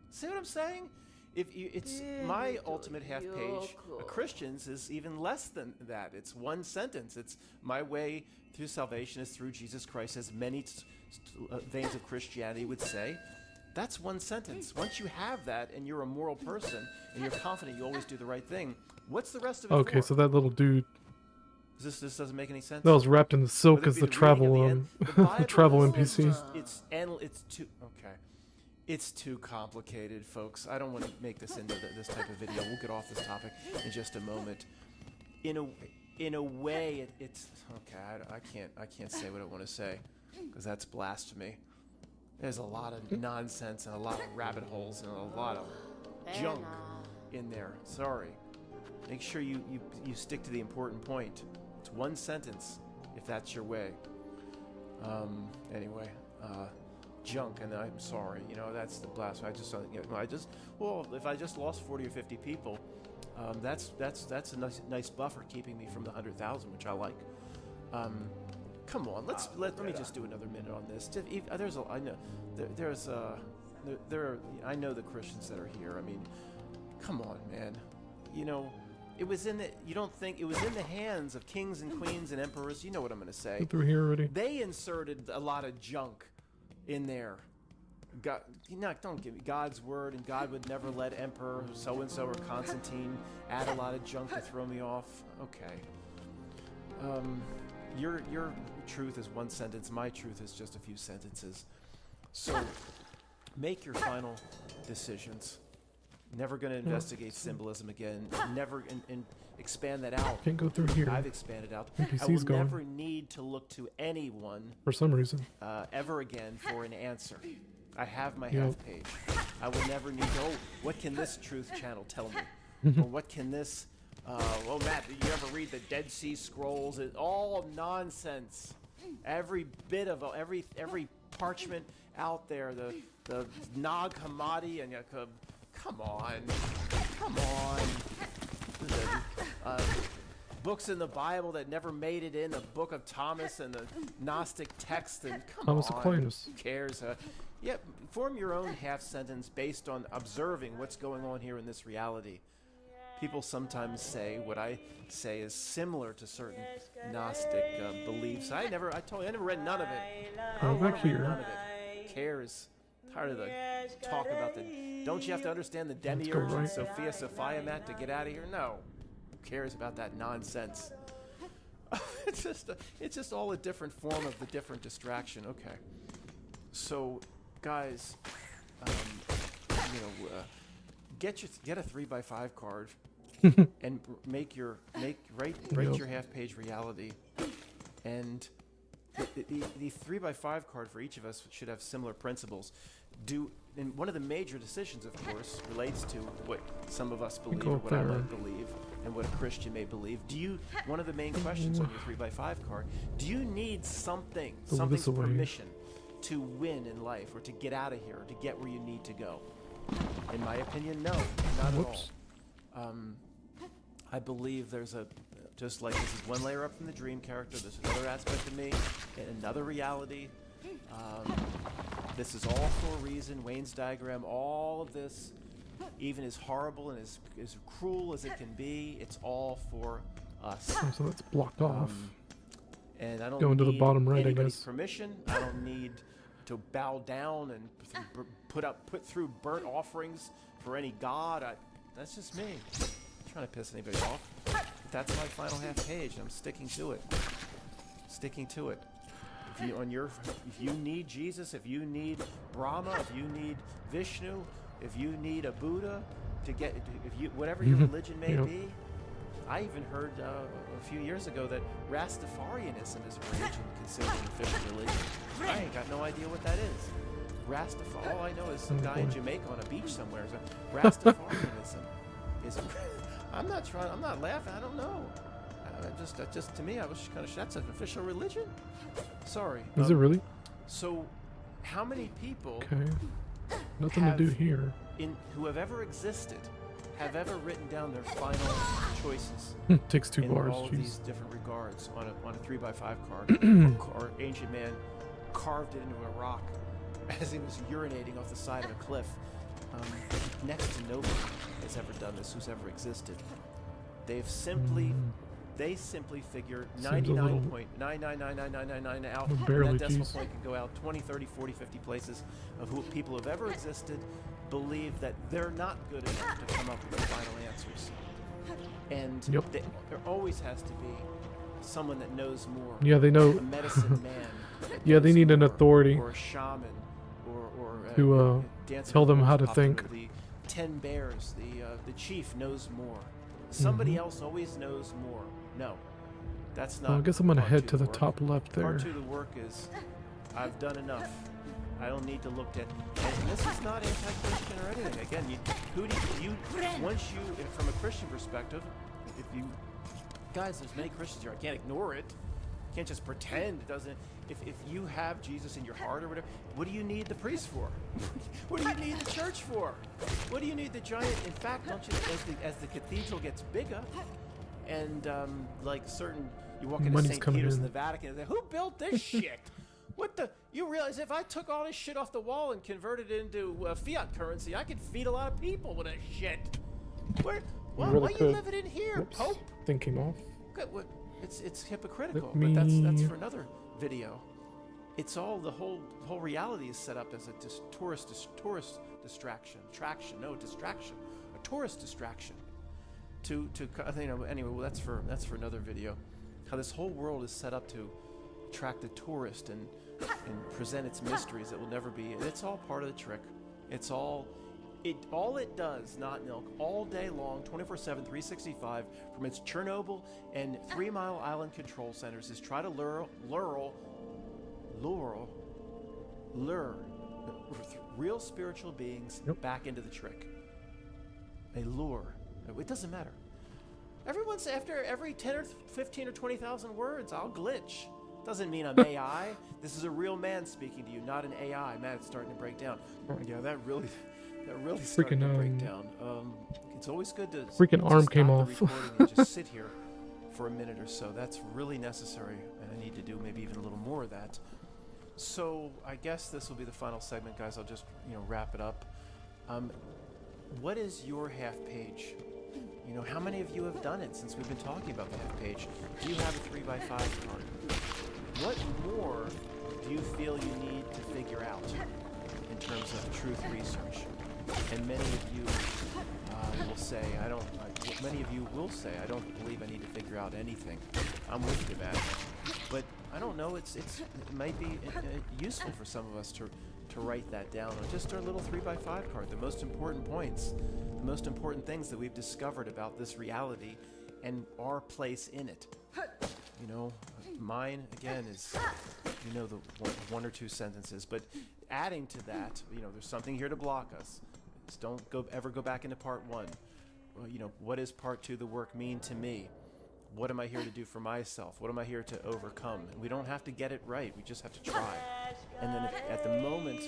See what I'm saying? It's my ultimate half page. A Christian's is even less than that. It's one sentence. It's my way through salvation is through Jesus Christ, as many veins of Christianity would say. That's one sentence. Once you have that and you're a moral person and you're confident you always do the right thing, what's the rest of it Okay, for? so that little dude This doesn't make any sense. that was wrapped in the silk Whether as it the be reading travel of the end, the Bible travel is NPC. just- it's too okay. It's too complicated, folks. I don't want to make this into this type of video. We'll get off this topic in just a moment. In a way, it's okay. I can't say what I want to say because that's blasphemy. There's a lot of nonsense and a lot of rabbit holes and a lot of junk in there. Sorry. Make sure you stick to the important point. It's one sentence, if that's your way. Anyway, junk, and I'm sorry. That's the blasphemy. If I just lost 40 or 50 people, that's a nice buffer keeping me from the 100,000, which I like. Come on, let me just do another minute on this. I know the Christians that are here. I mean, come on, man. It was in the hands of kings and queens and emperors. You know what I'm going to say. Go through here already. They inserted a lot of junk in there. God, don't give me God's word, and God would never let Emperor so and so or Constantine add a lot of junk to throw me off. Okay. Your truth is one sentence. My truth is just a few sentences. So make your final decisions. Never going to investigate symbolism again. Never and expand that out. Can't go through here. I've expanded out. NPC's I will going. never need to look to anyone For some reason. ever again for an answer. I have my half page. I will never need to, what can this truth channel tell me? Or what can this, Matt, did you ever read the Dead Sea Scrolls? It's all nonsense. Every bit of, every parchment out there, the Nag Hammadi, and come on. Books in the Bible that never made it in the Book of Thomas and the Gnostic text, and Thomas Aquinas. Who cares? Form your own half sentence based on observing what's going on here in this reality. People sometimes say what I say is similar to certain Gnostic beliefs. I never read none of it. Go back here. None of it. Cares. Tired of the talk about don't you have to understand the demiurge and Sophia, Matt, to get out of here? No. Who cares about that nonsense? It's just all a different form of the different distraction. Okay. So, guys, get a 3x5 card and write your half-page reality, and the 3x5 card for each of us should have similar principles. And one of the major decisions, of course, relates to what some of us believe, or what I might believe, and what a Christian may believe. One of the main questions on your 3x5 card, do you need something's permission to win in life, or to get out of here, or to get where you need to go? In my opinion, no, not at all. I believe just like this is one layer up from the dream character, there's another aspect of me, and another reality. This is all for a reason. Wayne's diagram, all of this, even as horrible and as cruel as it can be, it's all for us. Oh, so that's blocked off. And I don't Going to the need bottom right, I anybody's guess. permission. I don't need to bow down and put through burnt offerings for any god. That's just me. I'm not trying to piss anybody off. But that's my final half page. I'm sticking to it. If you need Jesus, if you need Brahma, if you need Vishnu, if you need a Buddha whatever your religion may be. I even heard a few years ago that Rastafarianism is a religion considered an official religion. I ain't got no idea what that is. Rastafari. All I know is some Oh, guy in boy. Jamaica on a beach somewhere. So Rastafarianism is. I'm not laughing. I don't know. Just to me, I was kind of. That's an official religion. Sorry. Is it really? So, how many people Okay. Nothing to do have- here. who have ever existed have ever written down their final choices Takes 2 in bars. all of Jeez. these different regards on a 3x5 card, or ancient man carved it into a rock as he was urinating off the side of a cliff. Next to nobody has ever done this who's ever existed. They've simply they simply figure Seems a little- 99.999999 out, Well, and barely, that decimal geez. point can go out 20, 30, 40, 50 places of who people have ever existed, believe that they're not good enough to come up with the final answers. And Yep. there always has to be someone that knows more. Yeah, they know A medicine man. that Yeah, they knows need an more, authority or a shaman, or to, Dancing tell them Wolf how to popular, think. The 10 bears, the chief knows more. Somebody Mhm. else always knows more. No, that's not. Well, I guess I'm gonna part head two to of the work. top left there. Part 2 of the work is, I've done enough. I don't need to look at. And this is not anti-Christian or anything. Again, once you, from a Christian perspective, if you, guys, there's many Christians here. I can't ignore it. You can't just pretend it doesn't. If you have Jesus in your heart or whatever, what do you need the priest for? What do you need the church for? What do you need the giant? In fact, don't you? As the cathedral gets bigger, and like certain, you walk into Money's St. coming Peter's in. in the Vatican, and say, who built this shit? What the? You realize if I took all this shit off the wall and converted it into fiat currency, I could feed a lot of people with that shit. Where? Why really you could. living in here, Whoops. Pope? Thing came off. Okay, well, it's hypocritical, Let but that's me- for another video. It's all the whole reality is set up as a tourist distraction, a tourist distraction. To anyway, well, that's for another video. How this whole world is set up to attract the tourist and present its mysteries that will never be. It's all part of the trick. It's all it does, not milk, all day long, 24/7, 365, from its Chernobyl and 3 Mile Island control centers, is try to lure real spiritual beings back into the trick. They lure. It doesn't matter. After every 10 or 15 or 20,000 words, I'll glitch. Doesn't mean I'm AI. This is a real man speaking to you, not an AI. Man, it's starting to break down. Yeah, that really started to break down. It's always good to Freaking arm stop came the off. recording and just sit here for a minute or so. That's really necessary, and I need to do maybe even a little more of that. So I guess this will be the final segment, guys. I'll just wrap it up. What is your half page? How many of you have done it since we've been talking about the half page? Do you have a 3x5 card? What more do you feel you need to figure out in terms of truth research? And many of you will say, many of you will say, I don't believe I need to figure out anything. I'm with you, man. But I don't know, it might be useful for some of us to write that down on just our little 3x5 card, the most important points, the most important things that we've discovered about this reality and our place in it. Mine, again, is, the one or two sentences, but adding to that, there's something here to block us. Just don't ever go back into part 1. What does part 2 of the work mean to me? What am I here to do for myself? What am I here to overcome? And we don't have to get it right. We just have to try. And then at the moment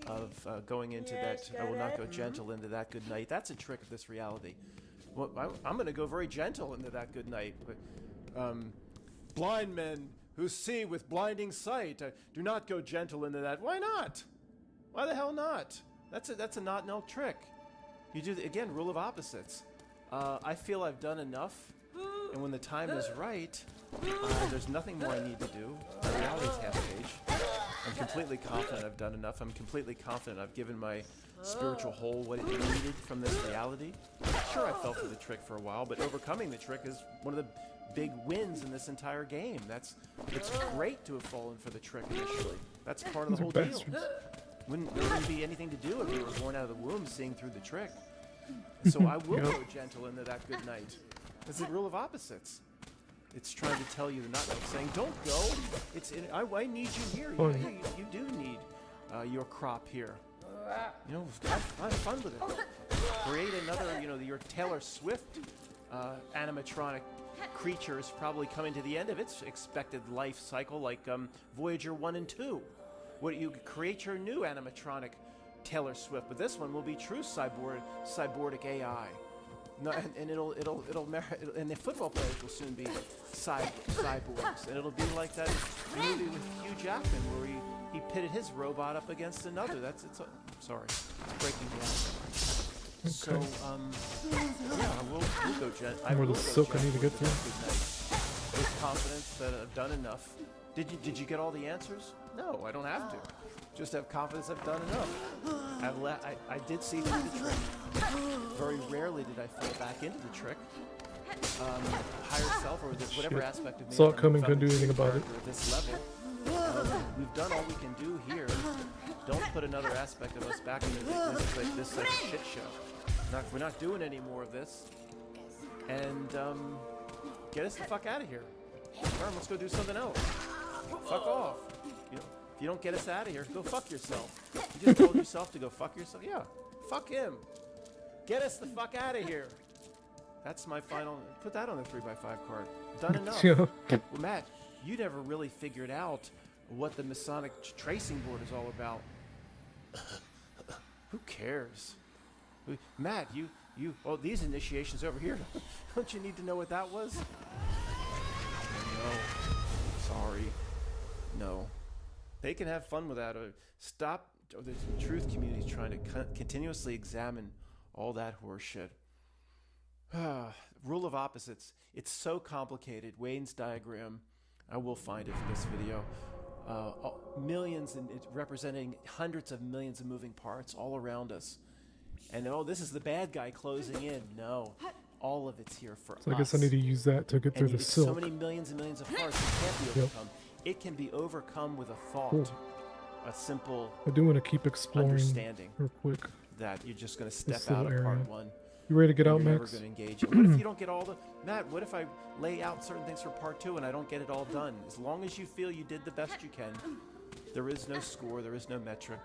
of going into that, I will not go gentle into that good night. That's a trick of this reality. Well, I'm going to go very gentle into that good night. But blind men who see with blinding sight, do not go gentle into that. Why not? Why the hell not? That's a not milk trick. You do again, rule of opposites. I feel I've done enough. And when the time is right, there's nothing more I need to do. The reality's half page. I'm completely confident I've done enough. I'm completely confident I've given my spiritual whole what it needed from this reality. Sure, I fell for the trick for a while, but overcoming the trick is one of the big wins in this entire game. It's great to have fallen for the trick initially. That's part of the whole deal. There wouldn't be anything to do if you were born out of the womb seeing through the trick. So I will go gentle into that good night. It's the rule of opposites. It's trying to tell you not saying, don't go. I need you here. You do need your crop here. You know, have fun with it. Create another, you know, your Taylor Swift animatronic creature is probably coming to the end of its expected life cycle, like Voyager 1 and 2. What you create your new animatronic Taylor Swift, but this one will be true cyborgic AI. No, and and the football players will soon be cyborgs, and it'll be like that movie with Hugh Jackman where he pitted his robot up against another. Sorry, it's breaking down. Okay. So yeah, we'll go gent. More of the silk I need to get through. With confidence that I've done enough. Did you get all the answers? No, I don't have to. Just have confidence I've done enough. I did see through the trick. Very rarely did I fall back into the trick. Higher self or whatever Shit. aspect of me. Saw it coming, couldn't do anything about it. At this level, we've done all we can do here. Don't put another aspect of us back into this shit show. We're not doing any more of this. And get us the fuck out of here. Alright, let's go do something else. Fuck off. You know, if you don't get us out of here, go fuck yourself. You just told yourself to go fuck yourself? Yeah. Fuck him. Get us the fuck out of here. That's my final. Put that on the 3x5 card. Done enough. Yeah. Well, Matt, you never really figured out what the Masonic tracing board is all about. Who cares? Matt, oh, these initiations over here. Don't you need to know what that was? No. Sorry. No. They can have fun with that. Or stop. Or there's truth communities trying to continuously examine all that horse shit. Rule of opposites. It's so complicated. Wayne's diagram. I will find it for this video. Millions, and it's representing hundreds of millions of moving parts all around us. And oh, this is the bad guy closing in. No. All of it's here for us. So I guess I need to use that to get through the it's silk. so many millions and millions of parts. It can't be overcome. It can be overcome with a thought. Cool. A simple I do want to keep exploring understanding real quick. that you're just going to step This out little of part area. one. You ready to get and out, you're Max? never going to engage it. What if you don't get all the... Matt, what if I lay out certain things for part two and I don't get it all done? As long as you feel you did the best you can, there is no score, there is no metric.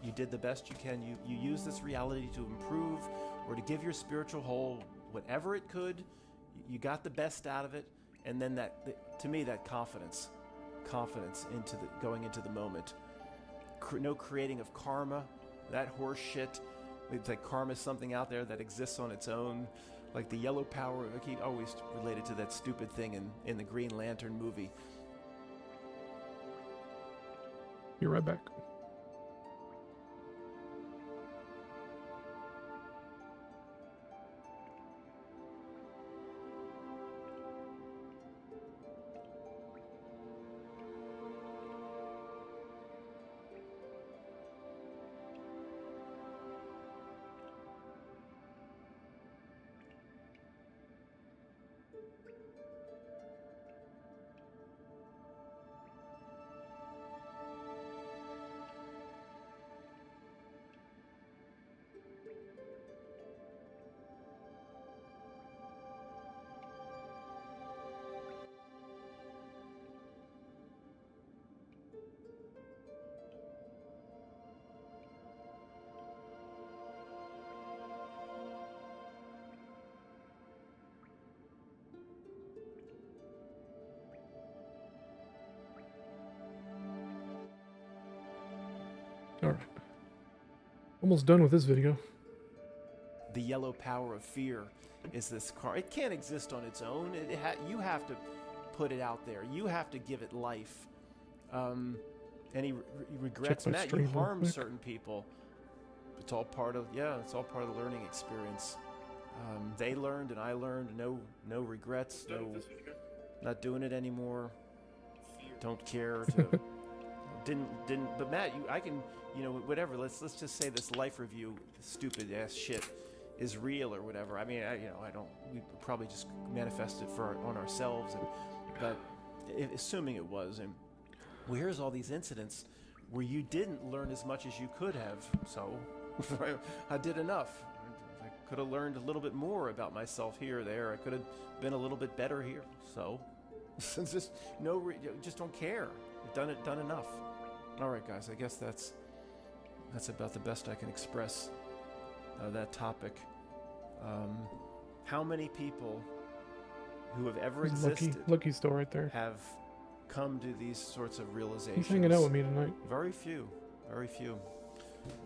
You did the best you can. You use this reality to improve or to give your spiritual whole whatever it could. You got the best out of it. And then to me, that confidence into going into the moment. No creating of karma, that horse shit. It's like karma is something out there that exists on its own, like the yellow power. Like he always related to that stupid thing in the Green Lantern movie. Be right back. Alright. Almost done with this video. The yellow power of fear is this car. It can't exist on its own. You have to put it out there. You have to give it life. Any regrets, my Matt? You stream real harmed quick. certain people. It's all part of it's all part of the learning experience. They learned and I learned. No regrets. No, not doing it anymore. Don't care to. Didn't. But Matt, I can. Whatever. Let's just say this life review, stupid ass shit, is real or whatever. I mean, I don't. We probably just manifested on ourselves, but assuming it was, and well, here's all these incidents where you didn't learn as much as you could have. So I did enough. I could have learned a little bit more about myself here or there. I could have been a little bit better here. So just don't care. You've done enough. All right, guys. I guess that's that's about the best I can express that topic. How many people who have ever existed Lucky still right there. have come to these sorts of realizations? He's hanging out with me tonight. Very few. Very few.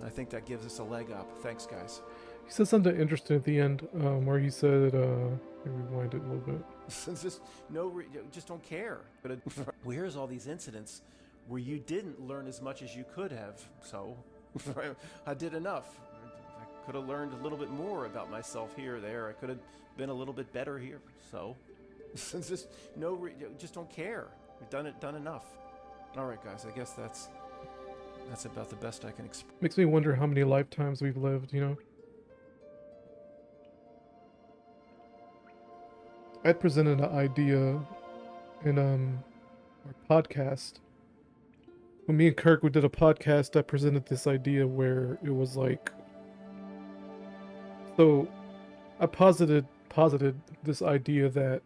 I think that gives us a leg up. Thanks, guys. He said something interesting at the end, where he said, let me rewind it a little bit. Just don't care. But well, here's all these incidents where you didn't learn as much as you could have. So I did enough. I could have learned a little bit more about myself here or there. I could have been a little bit better here. So just don't care. We've done enough. All right, guys. I guess that's about the best I can express. Makes me wonder how many lifetimes we've lived, you know? I presented an idea in our podcast. When me and Kirk we did a podcast, I presented this idea where it was like, so I posited this idea that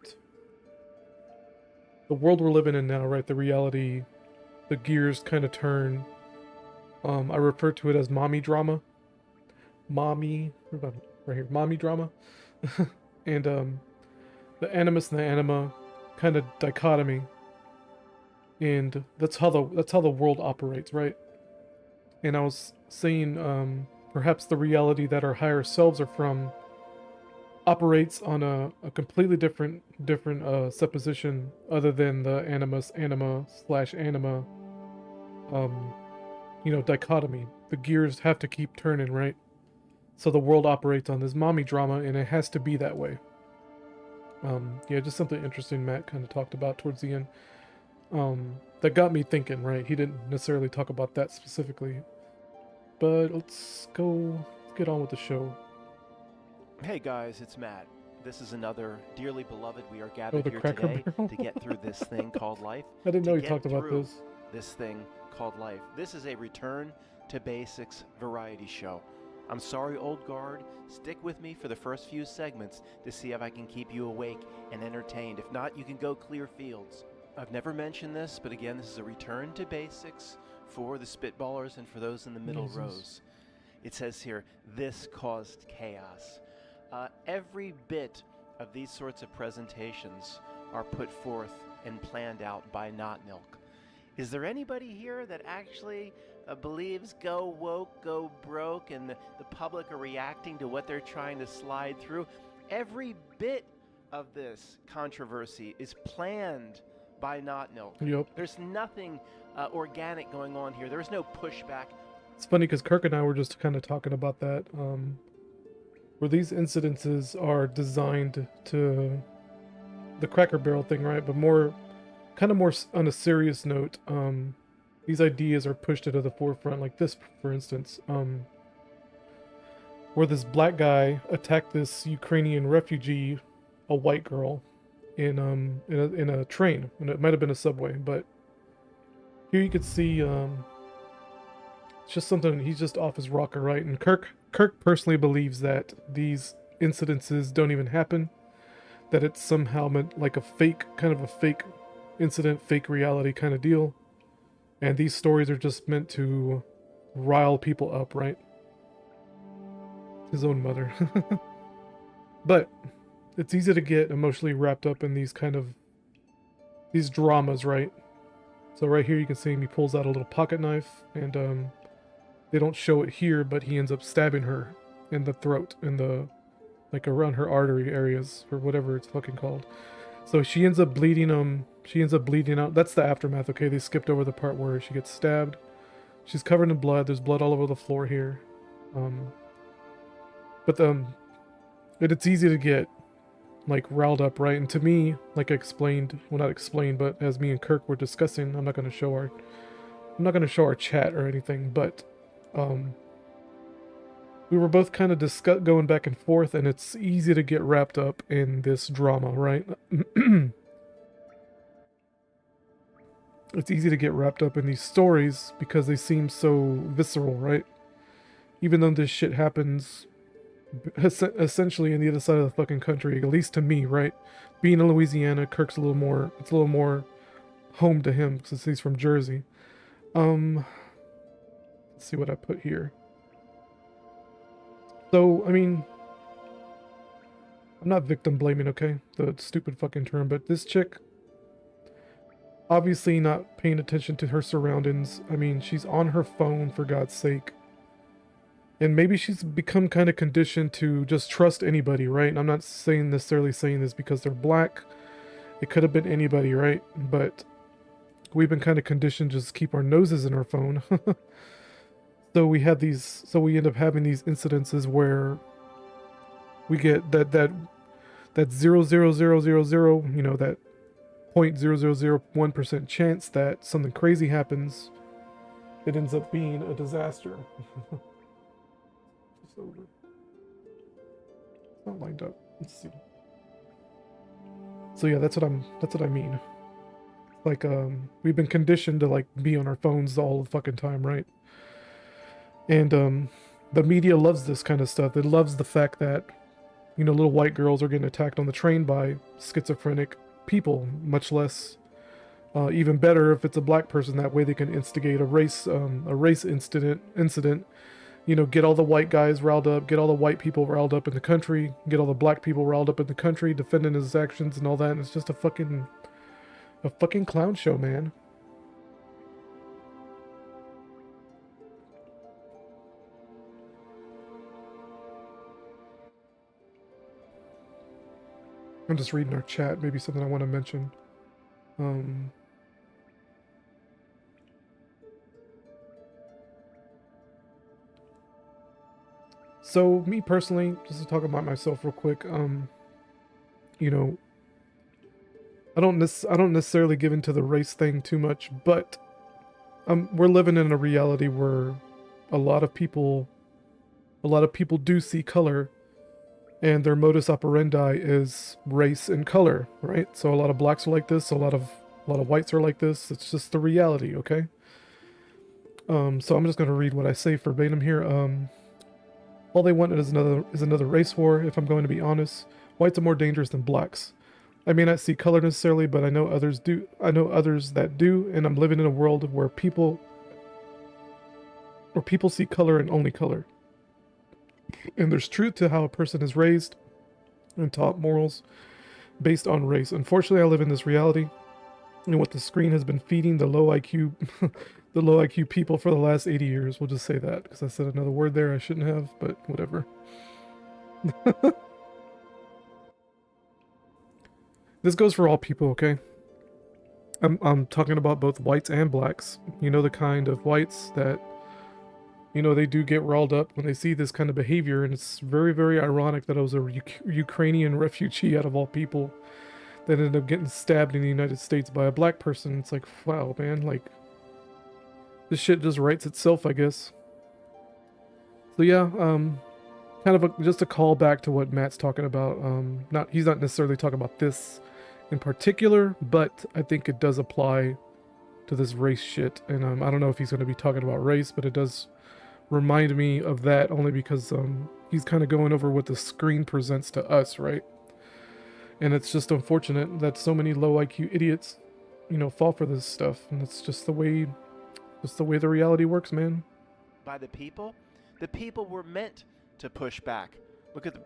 the world we're living in now, right, the reality, the gears kind of turn. I refer to it as mommy drama. Mommy drama. And the animus and the anima kind of dichotomy. And that's how the world operates, right? And I was saying perhaps the reality that our higher selves are from operates on a completely different supposition other than the anima/anima dichotomy. The gears have to keep turning, right? So the world operates on this mommy drama, and it has to be that way. Just something interesting Matt kind of talked about towards the end. That got me thinking, right? He didn't necessarily talk about that specifically. But let's get on with the show. Hey guys, it's Matt. This is another dearly beloved. We are gathered the here Cracker today Barrel? to get through this thing called life. I didn't know To he get talked about through this. This thing called life. This is a return to basics variety show. I'm sorry, old guard. Stick with me for the first few segments to see if I can keep you awake and entertained. If not, you can go clear fields. I've never mentioned this, but again, this is a return to basics for the spitballers and for those in the middle rows. It says here, this caused chaos. Every bit of these sorts of presentations are put forth and planned out by Not Milk. Is there anybody here that actually believes go woke, go broke, and the public are reacting to what they're trying to slide through? Every bit of this controversy is planned by Not Milk. Yep. There's nothing organic going on here. There's no pushback. It's funny because Kirk and I were just kind of talking about that, where these incidences are designed to the Cracker Barrel thing, right? But more on a serious note, these ideas are pushed into the forefront, like this, for instance, where this black guy attacked this Ukrainian refugee, a white girl, in a train, and it might have been a subway, but here you could see it's just something, he's just off his rocker, right? And Kirk personally believes that these incidences don't even happen, that it's somehow meant like a fake incident, fake reality kind of deal, and these stories are just meant to rile people up, right? His own mother. But it's easy to get emotionally wrapped up in these dramas, right? So right here you can see him, he pulls out a little pocket knife, and they don't show it here, but he ends up stabbing her in the throat, like around her artery areas, or whatever it's fucking called. So she ends up bleeding out. That's the aftermath, okay? They skipped over the part where she gets stabbed. She's covered in blood. There's blood all over the floor here. But it's easy to get like riled up, right? And to me, like I explained, well, not explained, but as me and Kirk were discussing, I'm not going to show our chat or anything, but we were both kind of going back and forth, and it's easy to get wrapped up in this drama, right? It's easy to get wrapped up in these stories because they seem so visceral, right? Even though this shit happens essentially in the other side of the fucking country, at least to me, right? Being in Louisiana, Kirk's a little more home to him since he's from Jersey. Let's see what I put here. So, I mean, I'm not victim blaming, okay? The stupid fucking term, but this chick, obviously not paying attention to her surroundings. I mean, she's on her phone, for God's sake. And maybe she's become kind of conditioned to just trust anybody, right? And I'm not necessarily saying this because they're black. It could have been anybody, right? But we've been kind of conditioned to just keep our noses in our phone. So we end up having these incidences where we get that 0.00000, you know, that 0.0001% chance that something crazy happens. It ends up being a disaster. It's over. It's not lined up. Let's see. So yeah, that's what I mean. Like, we've been conditioned to like be on our phones all the fucking time, right? And the media loves this kind of stuff. It loves the fact that, you know, little white girls are getting attacked on the train by schizophrenic people. Much less, even better if it's a black person. That way they can instigate a race incident. You know, get all the white guys riled up, get all the white people riled up in the country, get all the black people riled up in the country, defending his actions and all that. And it's just a fucking clown show, man. I'm just reading our chat, maybe something I want to mention. So me personally, just to talk about myself real quick, you know, I don't necessarily give into the race thing too much, but we're living in a reality where a lot of people do see color, and their modus operandi is race and color, right? So a lot of blacks are like this, a lot of whites are like this. It's just the reality, okay? So I'm just gonna read what I say verbatim here. All they want is another race war. If I'm going to be honest, whites are more dangerous than blacks. I may not see color necessarily, but I know others do. I know others that do, and I'm living in a world where people see color and only color. And there's truth to how a person is raised and taught morals based on race. Unfortunately, I live in this reality, and what the screen has been feeding the low IQ, the low IQ people for the last 80 years. We'll just say that because I said another word there I shouldn't have, but whatever. This goes for all people, okay? I'm talking about both whites and blacks. You know, the kind of whites that, you know, they do get riled up when they see this kind of behavior, and it's very, very ironic that I was a Ukrainian refugee out of all people that ended up getting stabbed in the United States by a black person. It's like, wow, man, like, this shit just writes itself, I guess. So yeah, kind of just a call back to what Matt's talking about. He's not necessarily talking about this in particular, but I think it does apply to this race shit. And I don't know if he's going to be talking about race, but it does remind me of that only because he's kind of going over what the screen presents to us, right? And it's just unfortunate that so many low IQ idiots, you know, fall for this stuff, and it's just the way the reality works, man. By the people were meant to push back. Look at the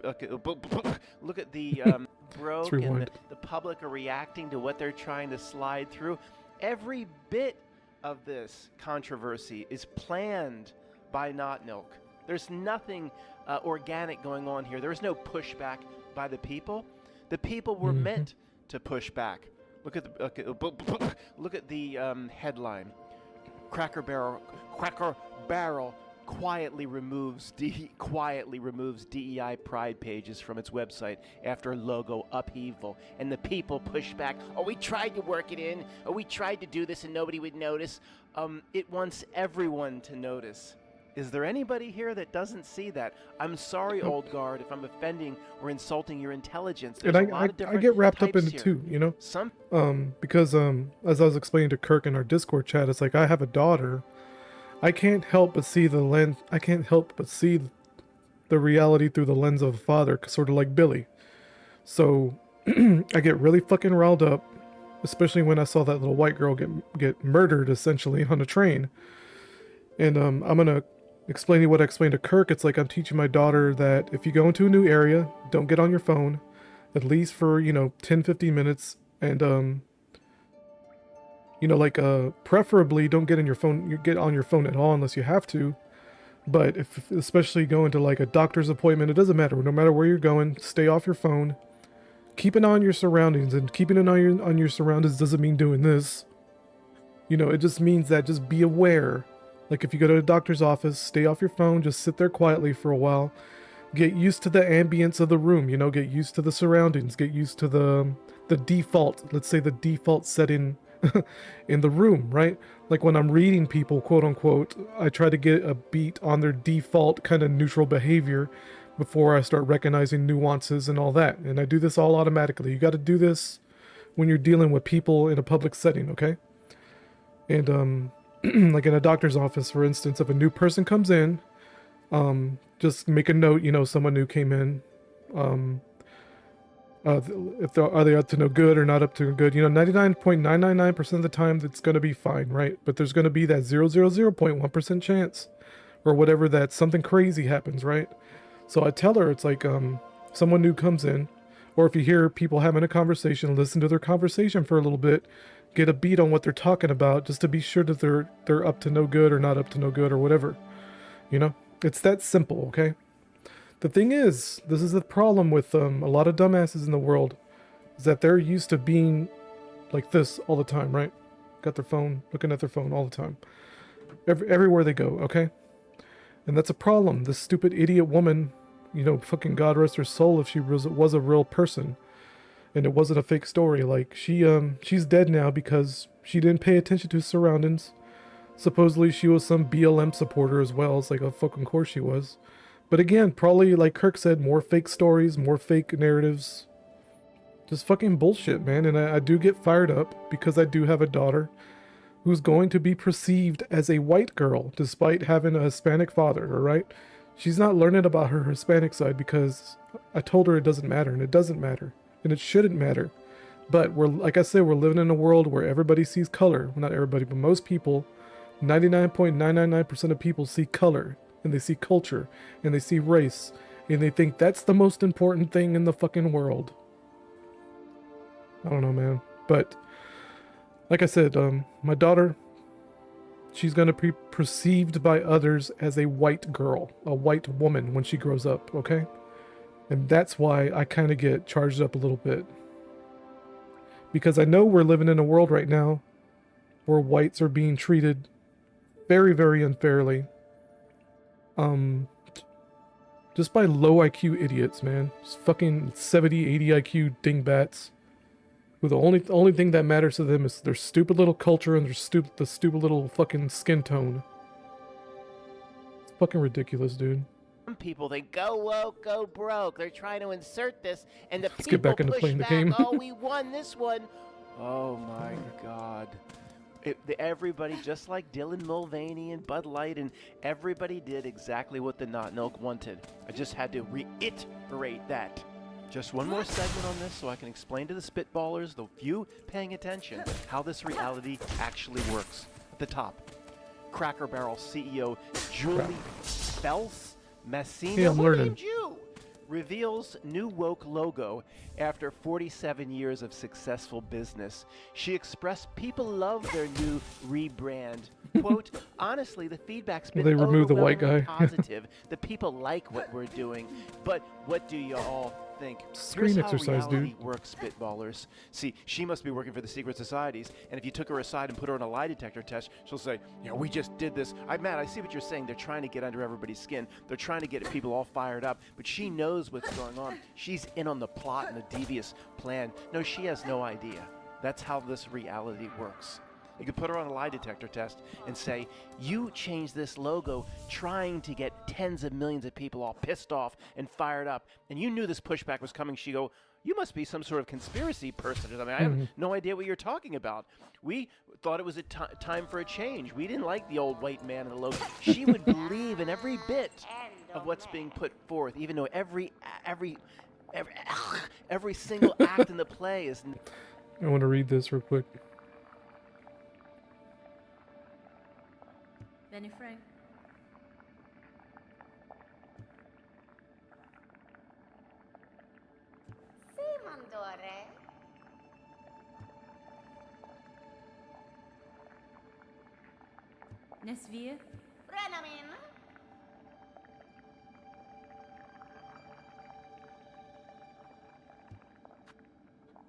broke and the public are reacting to what they're trying to slide through. Every bit of this controversy is planned by Not Milk. There's nothing organic going on here. There's no pushback by the people. The people were meant to push back. Look at the headline. Cracker Barrel quietly removes DEI pride pages from its website after logo upheaval, and the people push back. Oh, we tried to work it in. Oh, we tried to do this and nobody would notice. It wants everyone to notice. Is there anybody here that doesn't see that? I'm sorry, old guard, if I'm offending or insulting your intelligence. There's and a lot of different I get wrapped up in it here. too, you know? Some Because as I was explaining to Kirk in our Discord chat, it's like I have a daughter. I can't help but see the reality through the lens of a father, sort of like Billy. So I get really fucking riled up, especially when I saw that little white girl get murdered essentially on a train. And I'm gonna explain you what I explained to Kirk. It's like I'm teaching my daughter that if you go into a new area, don't get on your phone, at least for 10-15 minutes, and preferably don't get in your phone. You get on your phone at all unless you have to. But if especially going to like a doctor's appointment, it doesn't matter. No matter where you're going, stay off your phone. Keep an eye on your surroundings, and keeping an eye on your surroundings doesn't mean doing this. It just means that just be aware. Like if you go to a doctor's office, stay off your phone, just sit there quietly for a while. Get used to the ambience of the room, get used to the surroundings, get used to the default, let's say the default setting in the room, right? Like when I'm reading people, quote unquote, I try to get a beat on their default kind of neutral behavior before I start recognizing nuances and all that. And I do this all automatically. You got to do this when you're dealing with people in a public setting, okay? And like in a doctor's office, for instance, if a new person comes in, just make a note, someone new came in. Are they up to no good or not up to good? 99.999% of the time, it's going to be fine, right? But there's going to be that 0.1% chance or whatever that something crazy happens, right? So I tell her, it's like someone new comes in, or if you hear people having a conversation, listen to their conversation for a little bit, get a beat on what they're talking about, just to be sure that they're up to no good or not up to no good or whatever. It's that simple, okay? The thing is, this is the problem with a lot of dumbasses in the world, is that they're used to being like this all the time, right? Got their phone, looking at their phone all the time. Everywhere they go, okay? And that's a problem. This stupid idiot woman, fucking God rest her soul if she was a real person and it wasn't a fake story. Like, she's dead now because she didn't pay attention to surroundings. Supposedly she was some BLM supporter as well. It's like, of fucking course she was. But again, probably like Kirk said, more fake stories, more fake narratives. Just fucking bullshit, man. And I do get fired up because I do have a daughter who's going to be perceived as a white girl despite having a Hispanic father, alright? She's not learning about her Hispanic side because I told her it doesn't matter, and it doesn't matter. And it shouldn't matter. But like I said, we're living in a world where everybody sees color. Well, not everybody, but most people, 99.999% of people see color. And they see culture, and they see race, and they think that's the most important thing in the fucking world. I don't know, man. But, like I said, my daughter, she's going to be perceived by others as a white girl, a white woman when she grows up, okay? And that's why I kind of get charged up a little bit. Because I know we're living in a world right now where whites are being treated very, very unfairly. Just by low IQ idiots, man. Just fucking 70, 80 IQ dingbats. Who the only thing that matters to them is their stupid little culture and the stupid little fucking skin tone. It's fucking ridiculous, dude. Some people, they go woke, go broke. They're trying to insert this, and the Let's people get back into push playing the back. game. Oh, we won this one. Oh my God. Everybody, just like Dylan Mulvaney and Bud Light, and everybody did exactly what the Not Milk wanted. I just had to reiterate that. Just one more segment on this so I can explain to the spitballers, the few paying attention, how this reality actually works. At the top, Cracker Barrel CEO Julie Fels Messina, Yeah, I'm who learning. named you? Reveals new woke logo after 47 years of successful business. She expressed people love their new rebrand. Quote, honestly, the feedback's been They removed the white overwhelmingly guy. positive. The people like what we're doing. But what do you all think? Screen Here's exercise, how dude. reality works, spitballers. See, she must be working for the secret societies, and if you took her aside and put her on a lie detector test, she'll say, we just did this. Matt, I see what you're saying. They're trying to get under everybody's skin. They're trying to get people all fired up, but she knows what's going on. She's in on the plot and the devious plan. No, she has no idea. That's how this reality works. You could put her on a lie detector test and say, you changed this logo trying to get tens of millions of people all pissed off and fired up, and you knew this pushback was coming. She go, you must be some sort of conspiracy person or something. I have no idea what you're talking about. We thought it was a time for a change. We didn't like the old white man in the logo. She would believe in every bit of what's being put forth, even though every single act in the play is... I want to read this real quick. Benny Frank. Si, Mandore. Nesvir. Brenamin.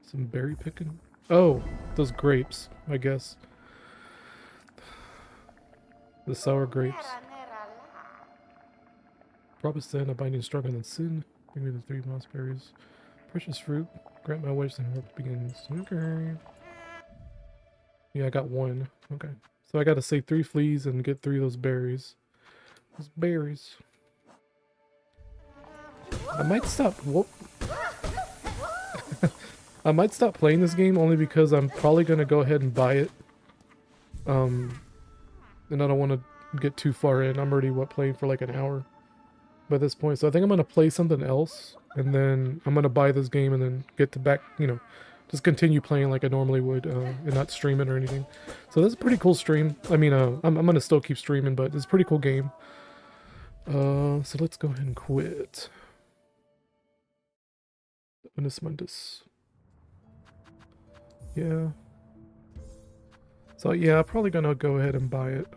Some berry picking. Oh, those grapes, I guess. The sour grapes. Nera, nera, la. Promise sin, a binding stronger than sin. Bring me the 3 moss berries. Precious fruit. Grant my wish and hope begins. Okay. Yeah, I got 1. Okay. So I gotta say 3 fleas and get 3 of those berries. Those berries. I might stop. Whoop. I might stop playing this game only because I'm probably gonna go ahead and buy it. And I don't want to get too far in. I'm already playing for like an hour by this point, so I think I'm gonna play something else, and then I'm gonna buy this game and then get to back, just continue playing like I normally would, and not stream it or anything. So that's a pretty cool stream. I mean, I'm gonna still keep streaming, but it's a pretty cool game. So let's go ahead and quit. Unismundus. Yeah. So yeah, I'm probably gonna go ahead and buy it.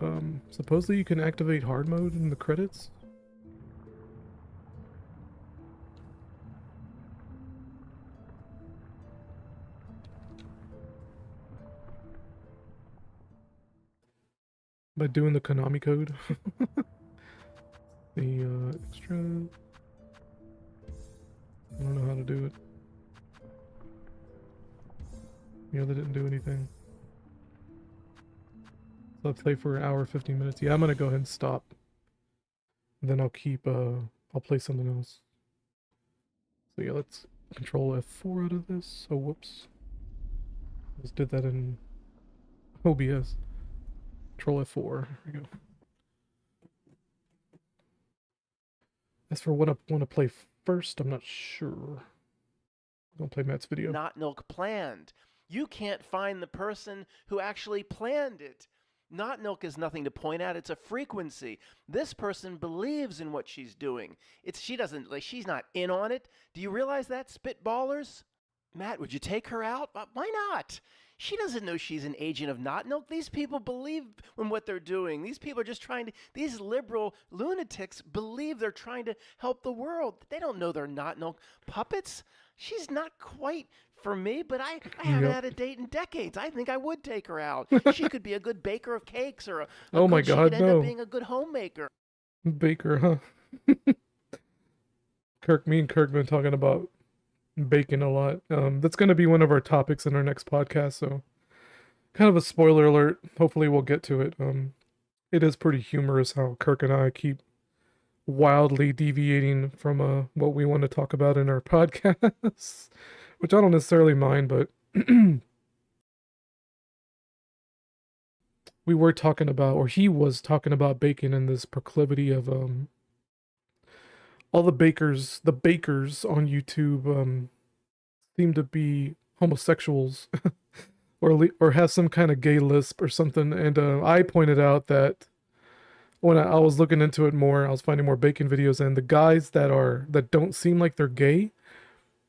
Supposedly you can activate hard mode in the credits. By doing the Konami code. The extra. I don't know how to do it. Yeah, they didn't do anything. So I'll play for an hour, 15 minutes. Yeah, I'm gonna go ahead and stop. Then I'll keep, I'll play something else. So yeah, let's control F4 out of this. Oh, whoops. Just did that in OBS. Control F4. Here we go. As for what I want to play first, I'm not sure. I'm gonna play Matt's video. Not Milk planned. You can't find the person who actually planned it. Not Milk is nothing to point at. It's a frequency. This person believes in what she's doing. She's not in on it. Do you realize that, spitballers? Matt, would you take her out? Why not? She doesn't know she's an agent of Not Milk. These people believe in what they're doing. These people are just these liberal lunatics believe they're trying to help the world. They don't know they're Not Milk puppets. She's not quite for me, but I haven't had a date in decades. I think I would take her out. She could be a good baker of cakes, or oh my she God, could end no. up being a good homemaker. Baker, huh? Me and Kirk been talking about bacon a lot. That's going to be one of our topics in our next podcast, so kind of a spoiler alert. Hopefully we'll get to it. It is pretty humorous how Kirk and I keep wildly deviating from what we want to talk about in our podcasts, which I don't necessarily mind, but we were talking about, or he was talking about bacon and this proclivity of all the bakers on YouTube seem to be homosexuals or have some kind of gay lisp or something. And I pointed out that when I was looking into it more, I was finding more bacon videos, and the guys that don't seem like they're gay,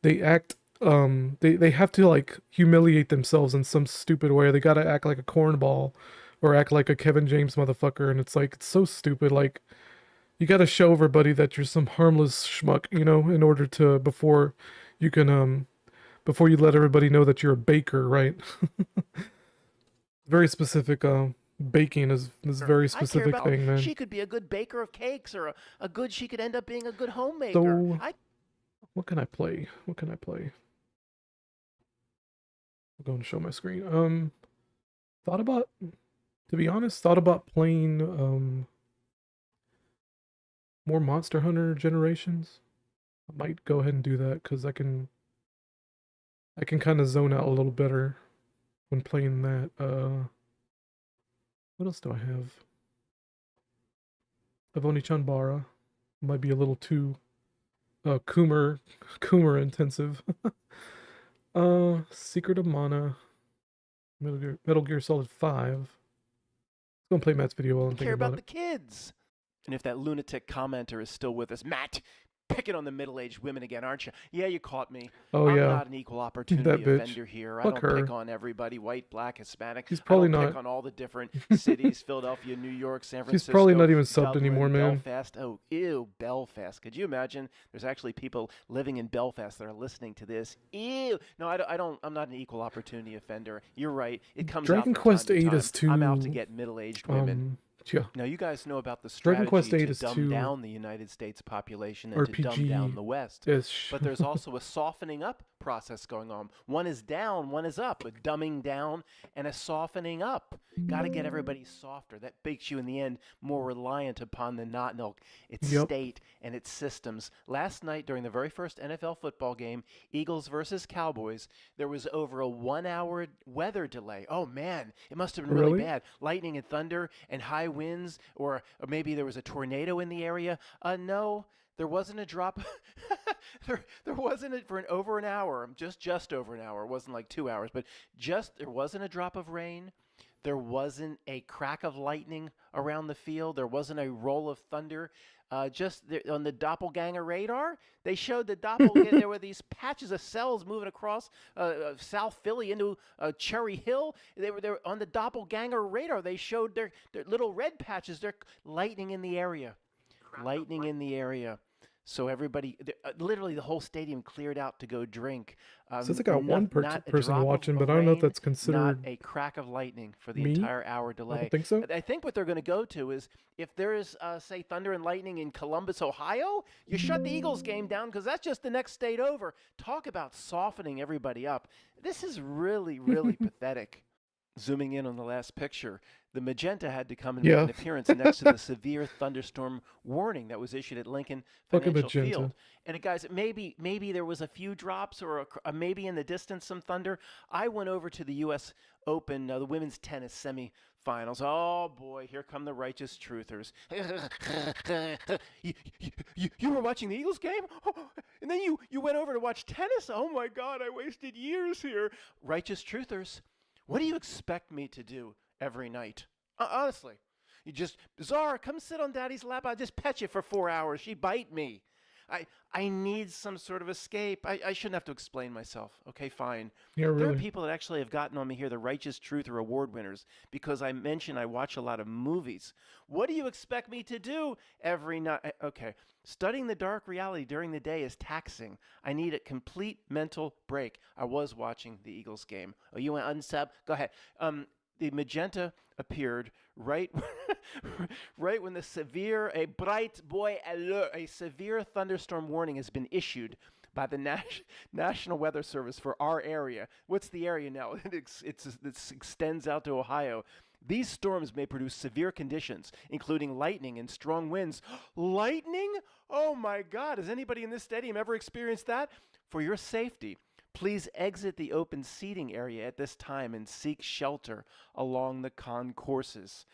they act they have to like humiliate themselves in some stupid way. They gotta act like a cornball or act like a Kevin James motherfucker, and it's so stupid. Like, you gotta show everybody that you're some harmless schmuck, in order to before you let everybody know that you're a baker, right? Very specific. Baking is very specific thing, man. She could be a good baker of cakes, or she could end up being a good homemaker. So, what can I play? I'm going to show my screen. To be honest, thought about playing more Monster Hunter Generations. I might go ahead and do that because I can kind of zone out a little better when playing that. What else do I have? Avoni-chan Bara. Might be a little too Coomer intensive. Secret of Mana. Metal Gear Solid 5. Let's Don't play Matt's video while I'm You thinking care about about the kids. And if that lunatic commenter is still with us, Matt, picking on the middle-aged women again, aren't you? Yeah, you caught me. Oh, I'm yeah. not an equal opportunity That bitch. offender here. I Fuck don't pick her. on everybody, white, black, Hispanic. He's I probably don't not. pick on all the different cities, Philadelphia, New York, San He's Francisco. probably not even subbed Dublin, anymore, man. Belfast. Oh, ew, Belfast. Could you imagine? There's actually people living in Belfast that are listening to this. Ew. No, I'm not an equal opportunity offender. You're right. It comes Dragon out from Quest time to 8 time. is too. I'm out to get middle-aged women. Yeah. Now, you guys know about the Dragon strategy Quest 8 to is dumb too down the United States population and to dumb RPG down the West. ish. But there's also a softening up process going on. One is down, one is up. A dumbing down and a softening up. Got to get everybody softer. That makes you, in the end, more reliant upon the not milk, its Yep. state, and its systems. Last night, during the very first NFL football game, Eagles versus Cowboys, there was over a 1-hour weather delay. Oh, man, it must have been really Really? bad. Lightning and thunder and high winds, or maybe there was a tornado in the area. No, there wasn't a drop. there wasn't for over an hour, just over an hour. It wasn't like 2 hours, but there wasn't a drop of rain. There wasn't a crack of lightning around the field. There wasn't a roll of thunder. On the doppelganger radar, they showed the doppelganger. There were these patches of cells moving across South Philly into Cherry Hill. They were on the doppelganger radar. They showed their little red patches. They're lightning in the area. Lightning in the area. So everybody, literally the whole stadium cleared out to go drink. Says I got one not a person drop watching, of but I don't know if rain, that's not considered. a crack of lightning for the me? entire hour I delay. don't think so. I think what they're going to go to is if there is, say, thunder and lightning in Columbus, Ohio, you shut the Eagles game down because that's just the next state over. Talk about softening everybody up. This is really, really pathetic. Zooming in on the last picture, the magenta had to come and make an appearance next to the severe thunderstorm warning that was issued at Lincoln Fucking Financial magenta. Field. And guys, maybe there was a few drops or maybe in the distance some thunder. I went over to the U.S. Open, the women's tennis semifinals. Oh boy, here come the righteous truthers. You were watching the Eagles game, and then you went over to watch tennis. Oh my God, I wasted years here. Righteous truthers. What do you expect me to do every night? Honestly, you just, Zara, come sit on Daddy's lap. I'll just pet you for 4 hours. She bite me. I need some sort of escape. I shouldn't have to explain myself. Okay, fine. Yeah, There are really. people that actually have gotten on me here, the Righteous Truth or award winners, because I mentioned I watch a lot of movies. What do you expect me to do every night? Okay, studying the dark reality during the day is taxing. I need a complete mental break. I was watching the Eagles game. Oh, you want unsub? Go ahead. The magenta appeared right right when a bright boy alert, a severe thunderstorm warning has been issued by the National Weather Service for our area. What's the area now? It extends out to Ohio. These storms may produce severe conditions, including lightning and strong winds. Lightning? Oh my God, has anybody in this stadium ever experienced that? For your safety, please exit the open seating area at this time and seek shelter along the concourses.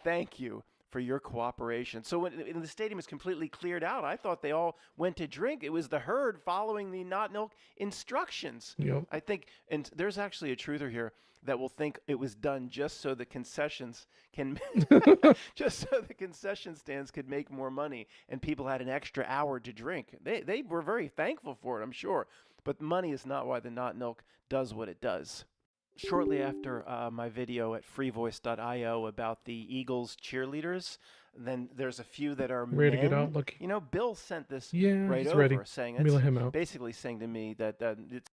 Thank you for your cooperation. So when the stadium is completely cleared out, I thought they all went to drink. It was the herd following the not milk instructions. Yep. I think, and there's actually a truther here that will think it was done just so the concessions can, just so the concession stands could make more money and people had an extra hour to drink. They were very thankful for it, I'm sure. But money is not why the not milk does what it does. Shortly after my video at freevoice.io about the Eagles cheerleaders, then there's a few that are Ready to men. get out, Lucky? You know, Bill sent this Yeah, right he's over ready. saying, Let me let him out. basically saying to me that it's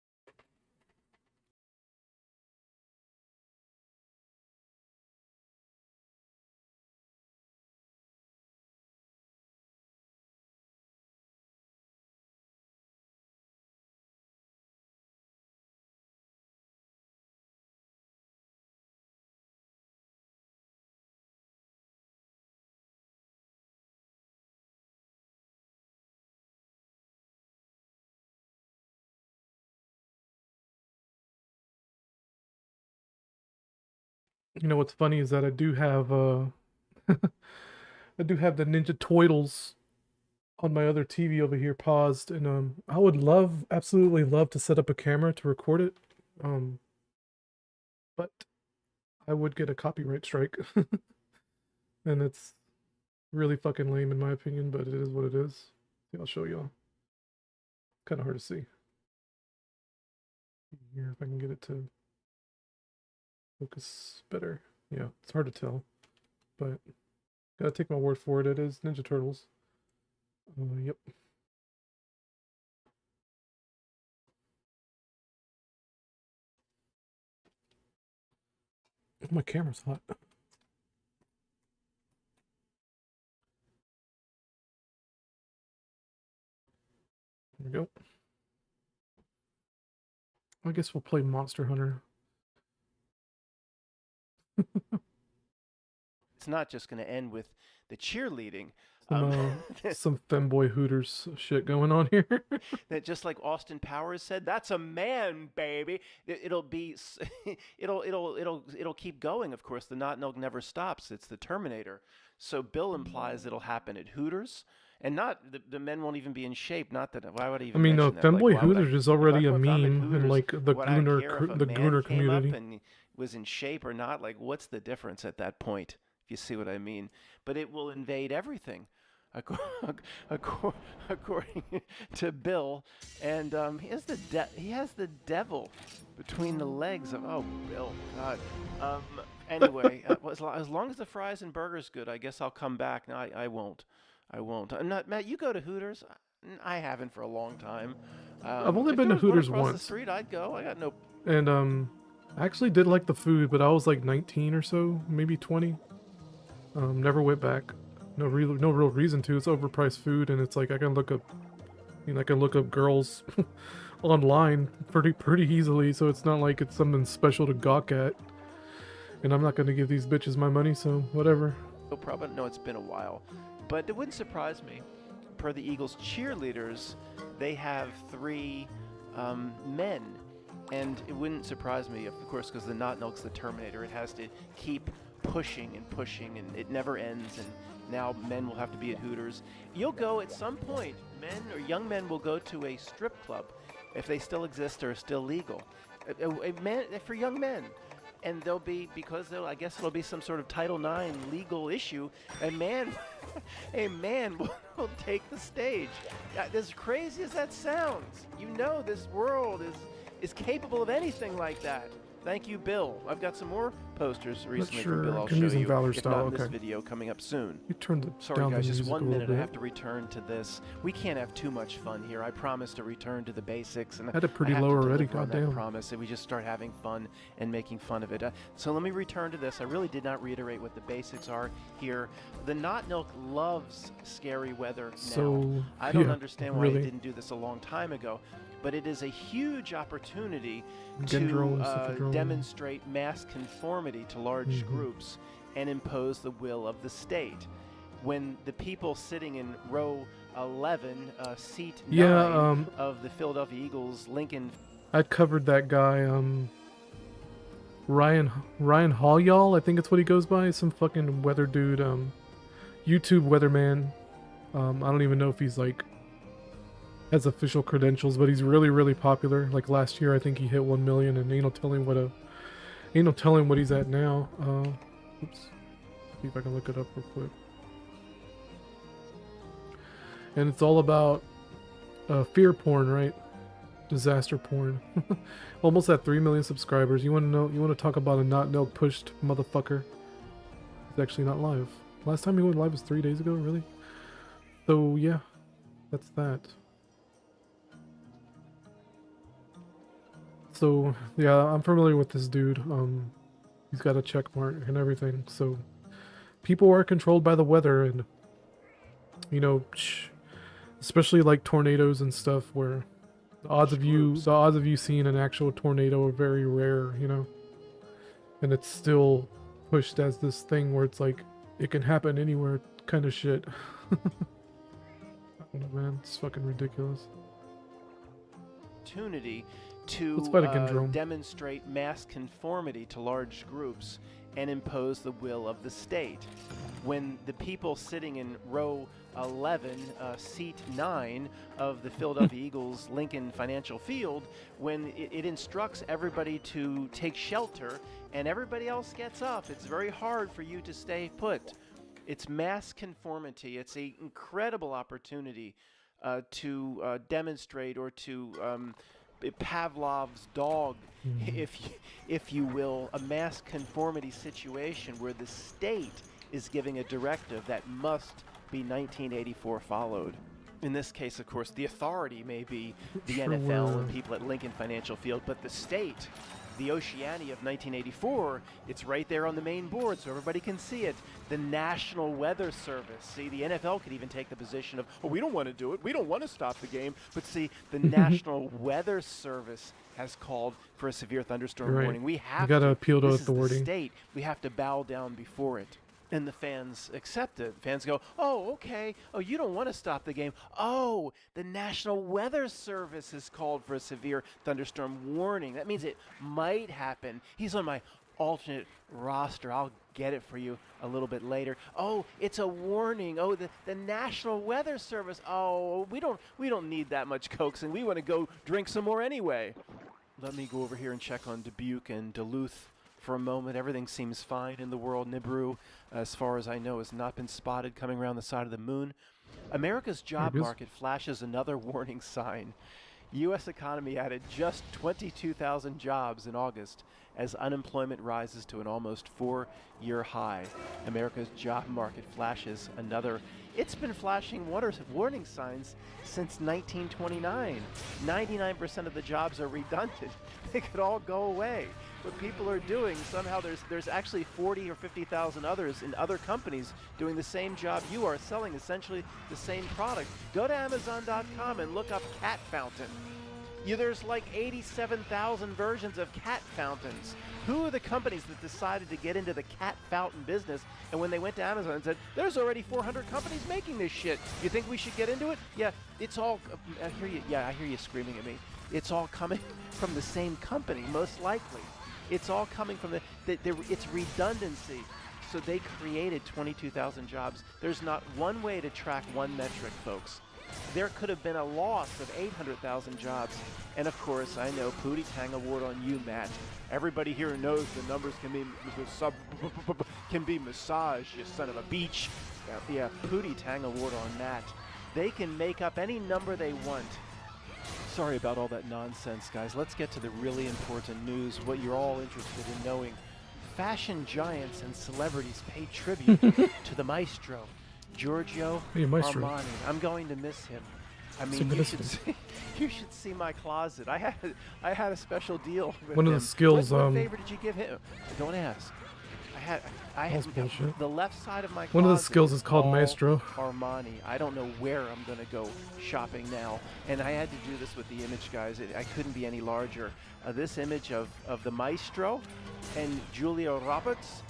You know what's funny is that I do have I do have the Ninja Turtles on my other TV over here paused, and I would absolutely love to set up a camera to record it, but I would get a copyright strike. and it's really fucking lame in my opinion, but it is what it is. I'll show y'all. Kind of hard to see. Here, if I can get it to focus better. Yeah, it's hard to tell, but gotta take my word for it. It is Ninja Turtles. Yep. Oh, my camera's hot. There we go. I guess we'll play Monster Hunter. It's not just going to end with the cheerleading. Some femboy Hooters shit going on here. That just like Austin Powers said, that's a man, baby. It'll be, it'll keep going. Of course, the Not Milk never stops. It's the Terminator. So Bill implies it'll happen at Hooters, and not the men won't even be in shape. Not that why would I even? I mean, no, mention that? femboy Like, why would I- Hooters is already if a I'm at meme in Hooters, like the would I care if a the man Gooner came up community. and was in shape or not? Like, what's the difference at that point? If you see what I mean. But it will invade everything, according to Bill. And he has the devil between the legs of Bill, God. Anyway, as long as the fries and burgers good, I guess I'll come back. No, I won't. I'm not Matt. You go to Hooters? I haven't for a long time. I've only if been there to was one Hooters across once. the street, I'd go. I got no. And I actually did like the food, but I was like 19 or so, maybe 20. Never went back. No real reason to. It's overpriced food, and it's like I can look up girls online pretty easily. So it's not like it's something special to gawk at. And I'm not gonna give these bitches my money, so whatever. No problem. No, it's been a while, but it wouldn't surprise me. Per the Eagles cheerleaders, they have 3 men, and it wouldn't surprise me, of course, because the Not Milk's the Terminator. It has to keep pushing, and it never ends. And now men will have to be at Hooters. You'll go at some point. Men or young men will go to a strip club, if they still exist or are still legal. For young men. And they'll be, I guess it'll be some sort of Title IX legal issue. A man will take the stage. As crazy as that sounds, this world is capable of anything like that. Thank you, Bill. I've got some more posters recently from Bill. I'll show you. Valor If style. not in this Okay. video coming up soon. You turned Sorry, down guys, the just music 1 a little minute. I bit. have to return to this. We can't have too much fun here. I promise to return to the basics. And I had it pretty I have low to already. deliver on that Goddamn. promise. And we just start having fun and making fun of it. So let me return to this. I really did not reiterate what the basics are here. The Not Milk loves scary weather now. So I don't yeah, understand why really. he didn't do this a long time ago. But it is a huge opportunity Gendrome, to Symphodrome. demonstrate mass conformity to large groups and impose the will of the state. When the people sitting in row 11, seat 9 of the Philadelphia Eagles, Lincoln. I covered that guy, Ryan Hall, I think it's what he goes by. Some fucking weather dude, YouTube weatherman. I don't even know if he's like has official credentials, but he's really popular. Like last year, I think he hit 1 million, and ain't no telling what he's at now. Oops. See if I can look it up real quick. And it's all about fear porn, right? Disaster porn. Almost at 3 million subscribers. You want to talk about a Not Milk pushed motherfucker? He's actually not live. Last time he went live was 3 days ago, really? So yeah, that's that. So yeah, I'm familiar with this dude. He's got a check mark and everything. So people are controlled by the weather, and especially like tornadoes and stuff, where the odds of you seeing an actual tornado are very rare, and it's still pushed as this thing where it's like it can happen anywhere kind of shit. I don't know, man, it's fucking ridiculous. Opportunity to Let's fight again, Jerome. demonstrate mass conformity to large groups and impose the will of the state. When the people sitting in row 11, seat 9 of the Philadelphia Eagles Lincoln Financial Field, when it instructs everybody to take shelter and everybody else gets up, it's very hard for you to stay put. It's mass conformity. It's an incredible opportunity to demonstrate or to Pavlov's dog, if you will, a mass conformity situation where the state is giving a directive that must be 1984 followed. In this case, of course, the authority may be the Sure NFL were. and people at Lincoln Financial Field, but the state, the Oceania of 1984, it's right there on the main board so everybody can see it. The National Weather Service. See, the NFL could even take the position of, oh, we don't want to do it. We don't want to stop the game. But see, the National Weather Service has called for a severe thunderstorm You're right. warning. We have gotta appeal to this authority. is the state. We have to bow down before it. And the fans accept it. Fans go, oh, okay. Oh, you don't want to stop the game. Oh, the National Weather Service has called for a severe thunderstorm warning. That means it might happen. He's on my alternate roster. I'll get it for you a little bit later. Oh, it's a warning. Oh, the National Weather Service. Oh, we don't need that much coaxing. We want to go drink some more anyway. Let me go over here and check on Dubuque and Duluth for a moment. Everything seems fine in the world. Nibiru, as far as I know, has not been spotted coming around the side of the moon. America's job There it is. market flashes another warning sign. U.S. economy added just 22,000 jobs in August as unemployment rises to an almost 4-year high. America's job market flashes another. It's been flashing warning signs since 1929. 99% of the jobs are redundant. They could all go away. What people are doing, somehow there's actually 40 or 50,000 others in other companies doing the same job you are, selling essentially the same product. Go to Amazon.com and look up cat fountain. There's like 87,000 versions of cat fountains. Who are the companies that decided to get into the cat fountain business? And when they went to Amazon and said, there's already 400 companies making this shit. You think we should get into it? Yeah, it's all, I hear you screaming at me. It's all coming from the same company, most likely. It's all coming from it's redundancy. So they created 22,000 jobs. There's not one way to track one metric, folks. There could have been a loss of 800,000 jobs. And of course, I know Pootie Tang Award on you, Matt. Everybody here knows the numbers can be massaged, you son of a beach. Yeah, Pootie Tang Award on Matt. They can make up any number they want. Sorry about all that nonsense, guys. Let's get to the really important news, what you're all interested in knowing. Fashion giants and celebrities pay tribute to the maestro, Giorgio Hey, Maestro. Armani. I'm going to miss him. I mean, Significant. you should see my closet. I had a special deal with One of him. the skills, What favor did you give him? Don't ask. I That's have bullshit. the left side of my closet. One of the skills is called all Maestro. Armani. I don't know where I'm going to go shopping now. And I had to do this with the image, guys. I couldn't be any larger. This image of the Maestro and Julia Roberts,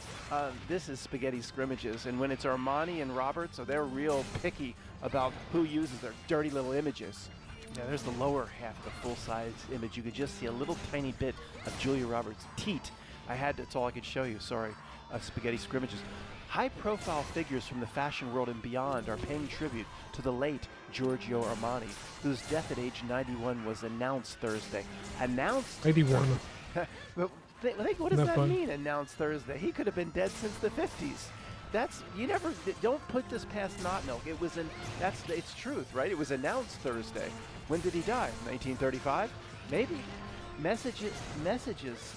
this is spaghetti scrimmages. And when it's Armani and Roberts, so they're real picky about who uses their dirty little images. Yeah, there's the lower half of the full-size image. You could just see a little tiny bit of Julia Roberts' teat. That's all I could show you, sorry. Spaghetti scrimmages. High-profile figures from the fashion world and beyond are paying tribute to the late Giorgio Armani, whose death at age 91 was announced Thursday. Announced? 81. What does Not that fun. mean, announced Thursday? He could have been dead since the 50s. Don't put this past not milk. It's truth, right? It was announced Thursday. When did he die? 1935? Maybe. Messages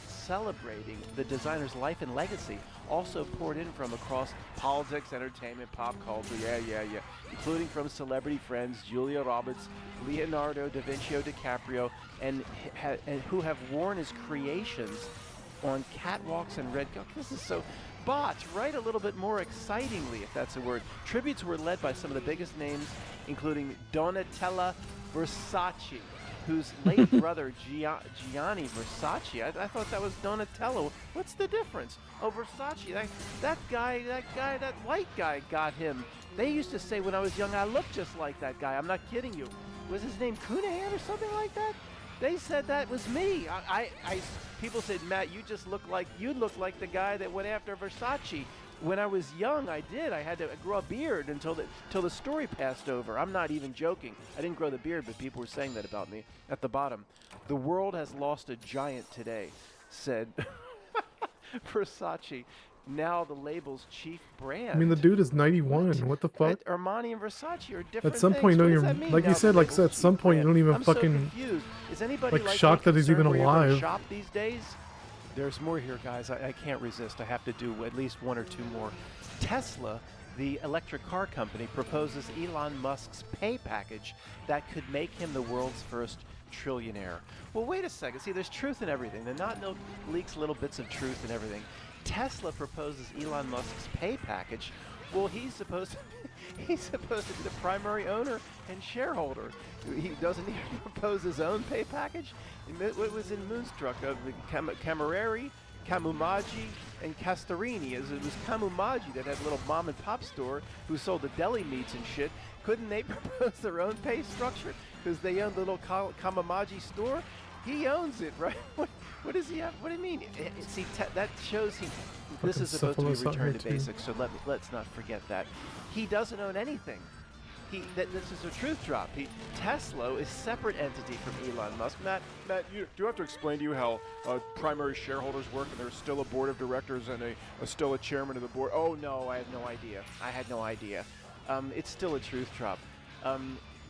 celebrating the designer's life and legacy also poured in from across politics, entertainment, pop culture, yeah, including from celebrity friends Julia Roberts, Leonardo da Vinci DiCaprio, and who have worn his creations on catwalks and red carpets. This is so botched. Write a little bit more excitingly, if that's a word. Tributes were led by some of the biggest names, including Donatella Versace, whose late brother Gianni Versace. I thought that was Donatello. What's the difference? Oh, Versace. That white guy got him. They used to say when I was young, I looked just like that guy. I'm not kidding you. Was his name Cunahan or something like that? They said that was me. People said, Matt, you look like the guy that went after Versace. When I was young, I did. I had to grow a beard until the story passed over. I'm not even joking. I didn't grow the beard, but people were saying that about me. At the bottom, the world has lost a giant today, said Versace. now the label's chief brand. I mean, the dude is 91. What the fuck? Armani and Versace are different At some things. point, What no, does you're that mean like now you the said. Like label's at some chief point, you brand? don't even I'm so fucking confused. Is anybody like like shocked me that he's even concerned where you're going alive. shop these days? There's more here, guys. I can't resist. I have to do at least one or two more. Tesla, the electric car company, proposes Elon Musk's pay package that could make him the world's first trillionaire. Well, wait a second. See, there's truth in everything. The Not Milk leaks little bits of truth in everything. Tesla proposes Elon Musk's pay package. Well, he's supposed to be the primary owner and shareholder. He doesn't even propose his own pay package. What was in Moonstruck of the Camerieri, Camumaji, and Castorini? It was Camumaji that had a little mom and pop store who sold the deli meats and shit. Couldn't they propose their own pay structure because they owned the little Camumaji store? He owns it, right? What does he have? What do you mean? See, that shows he. This Fucking is supposed to be syphilis out return here, to too. basics, so let's not forget that. He doesn't own anything. This is a truth drop. Tesla is separate entity from Elon Musk. Matt, Matt, do I have to explain to you how primary shareholders work and there's still a board of directors and still a chairman of the board? oh no, I have no idea. I had no idea. It's still a truth drop.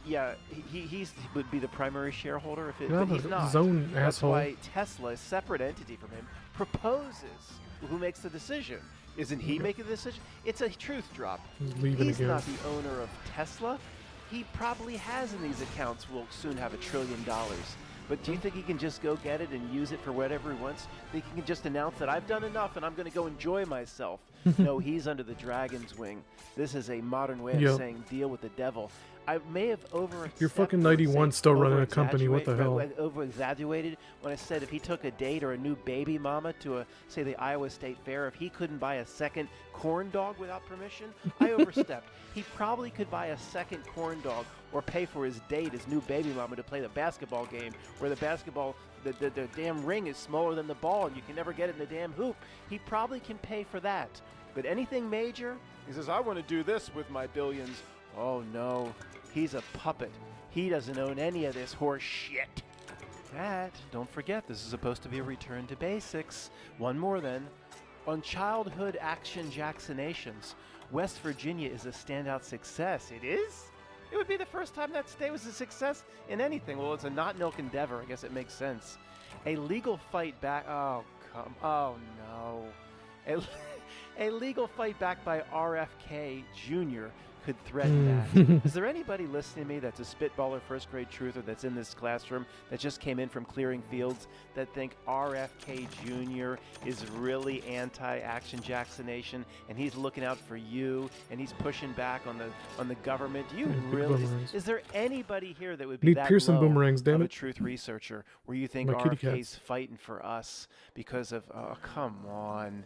Yeah, he would be the primary shareholder if it, Yeah, but he's but not. zone That's asshole. why Tesla, a separate entity from him, proposes. Who makes the decision? Isn't he making the decision? It's a truth drop. He's leaving He's again. not the owner of Tesla. He probably has in these accounts will soon have $1 trillion. But do you think he can just go get it and use it for whatever he wants? Think he can just announce that I've done enough and I'm going to go enjoy myself? No, he's under the dragon's wing. This is a modern way of Yep. saying deal with the devil. I may have You're fucking 91 still running a company, what the hell? Over-exaggerated when I said if he took a date or a new baby mama to say the Iowa State Fair, if he couldn't buy a second corn dog without permission, I overstepped. He probably could buy a second corn dog or pay for his date, his new baby mama, to play the basketball game where the basketball, the damn ring is smaller than the ball and you can never get it in the damn hoop. He probably can pay for that. But anything major, He says, I want to do this with my billions. oh no, he's a puppet. He doesn't own any of this horse shit. Matt, don't forget, this is supposed to be a return to basics. One more then. On childhood action jacksinations, West Virginia is a standout success. It is? It would be the first time that state was a success in anything. Well, it's a not milk endeavor. I guess it makes sense. A legal fight back. Oh no. A legal fight back by RFK Jr. could threaten that. Is there anybody listening to me that's a spitballer first grade truther that's in this classroom that just came in from clearing fields that think RFK Jr. is really anti-action jaccination and he's looking out for you and he's pushing back on the government? Do you Big really? boomerangs. Is there anybody here that would be Need that Pearson low boomerangs, damn of a it. truth researcher where you think My kitty RFK's cats. fighting for us because of? Oh, come on.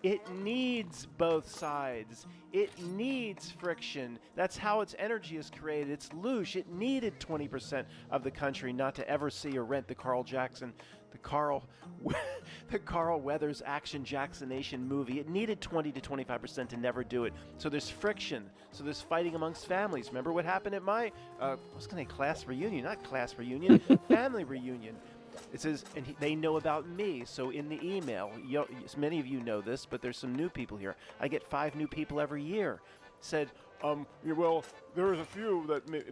It needs both sides. It needs friction. That's how its energy is created. It's loosh. It needed 20% of the country not to ever see or rent the Carl Weathers action Jackson movie. It needed 20 to 25% to never do it. So there's friction. So there's fighting amongst families. Remember what happened at my, I was going to say class reunion, not class reunion, family reunion. It says, and they know about me. So in the email, many of you know this, but there's some new people here. I get 5 new people every year. Said, Yeah, well, there's a few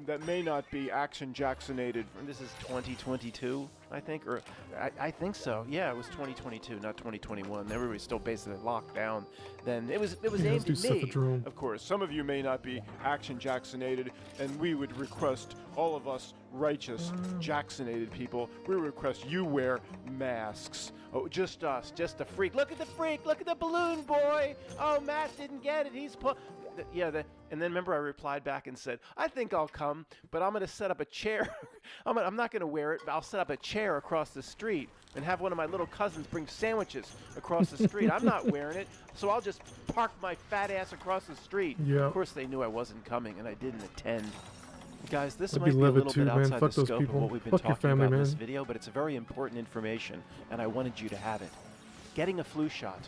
that may not be action jacksinated. this is 2022, I think, or I think so. Yeah, it was 2022, not 2021. Everybody's still basically locked down. Then it was Yeah, let's aimed do at me. Cephadrome. Of course, some of you may not be action jacksinated, and we would request all of us righteous jacksinated people, we request you wear masks. Oh, just us, just a freak. Look at the freak. Look at the balloon boy. Oh, Matt didn't get it. He's and then remember I replied back and said, I think I'll come, but I'm going to set up a chair. I'm not going to wear it, but I'll set up a chair across the street and have one of my little cousins bring sandwiches across the street. I'm not wearing it, so I'll just park my fat ass across the street. Yeah. Of course, they knew I wasn't coming, and I didn't attend. Guys, this I'd might be be a livid little too, bit man. outside Fuck the those scope people. of what we've been Fuck your talking family, about in this man. video, but it's a very important information, and I wanted you to have it. Getting a flu shot.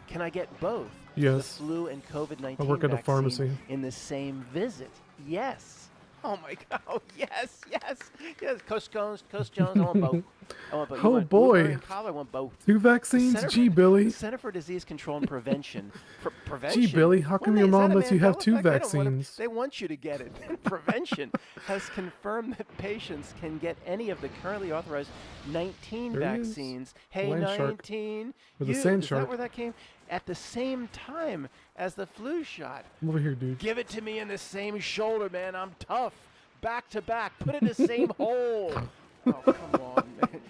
Can I get both? Yes. The flu and COVID-19 I work at a vaccine pharmacy. in the same visit? Yes. Oh my God! Oh, yes, yes, yes. Coach Jones, I want both. I want both. You Oh, want boy. blueberry and cobbler? I want both. 2 vaccines? Center Gee, for- Billy. Center for Disease Control and Prevention. Prevention. Gee, Billy, how come your is that mom a lets you have Mandela 2 effect? They don't wanna- vaccines? They want you to get it. Prevention has confirmed that patients can get any of the currently authorized 19 There he is. vaccines. Hey, Land shark. 19. With a You, sand is shark. that where that came? At the same time as the flu shot. Come over here, dude. Give it to me in the same shoulder, man. I'm tough. Back to back. Put it in the same hole. Oh, come on, man.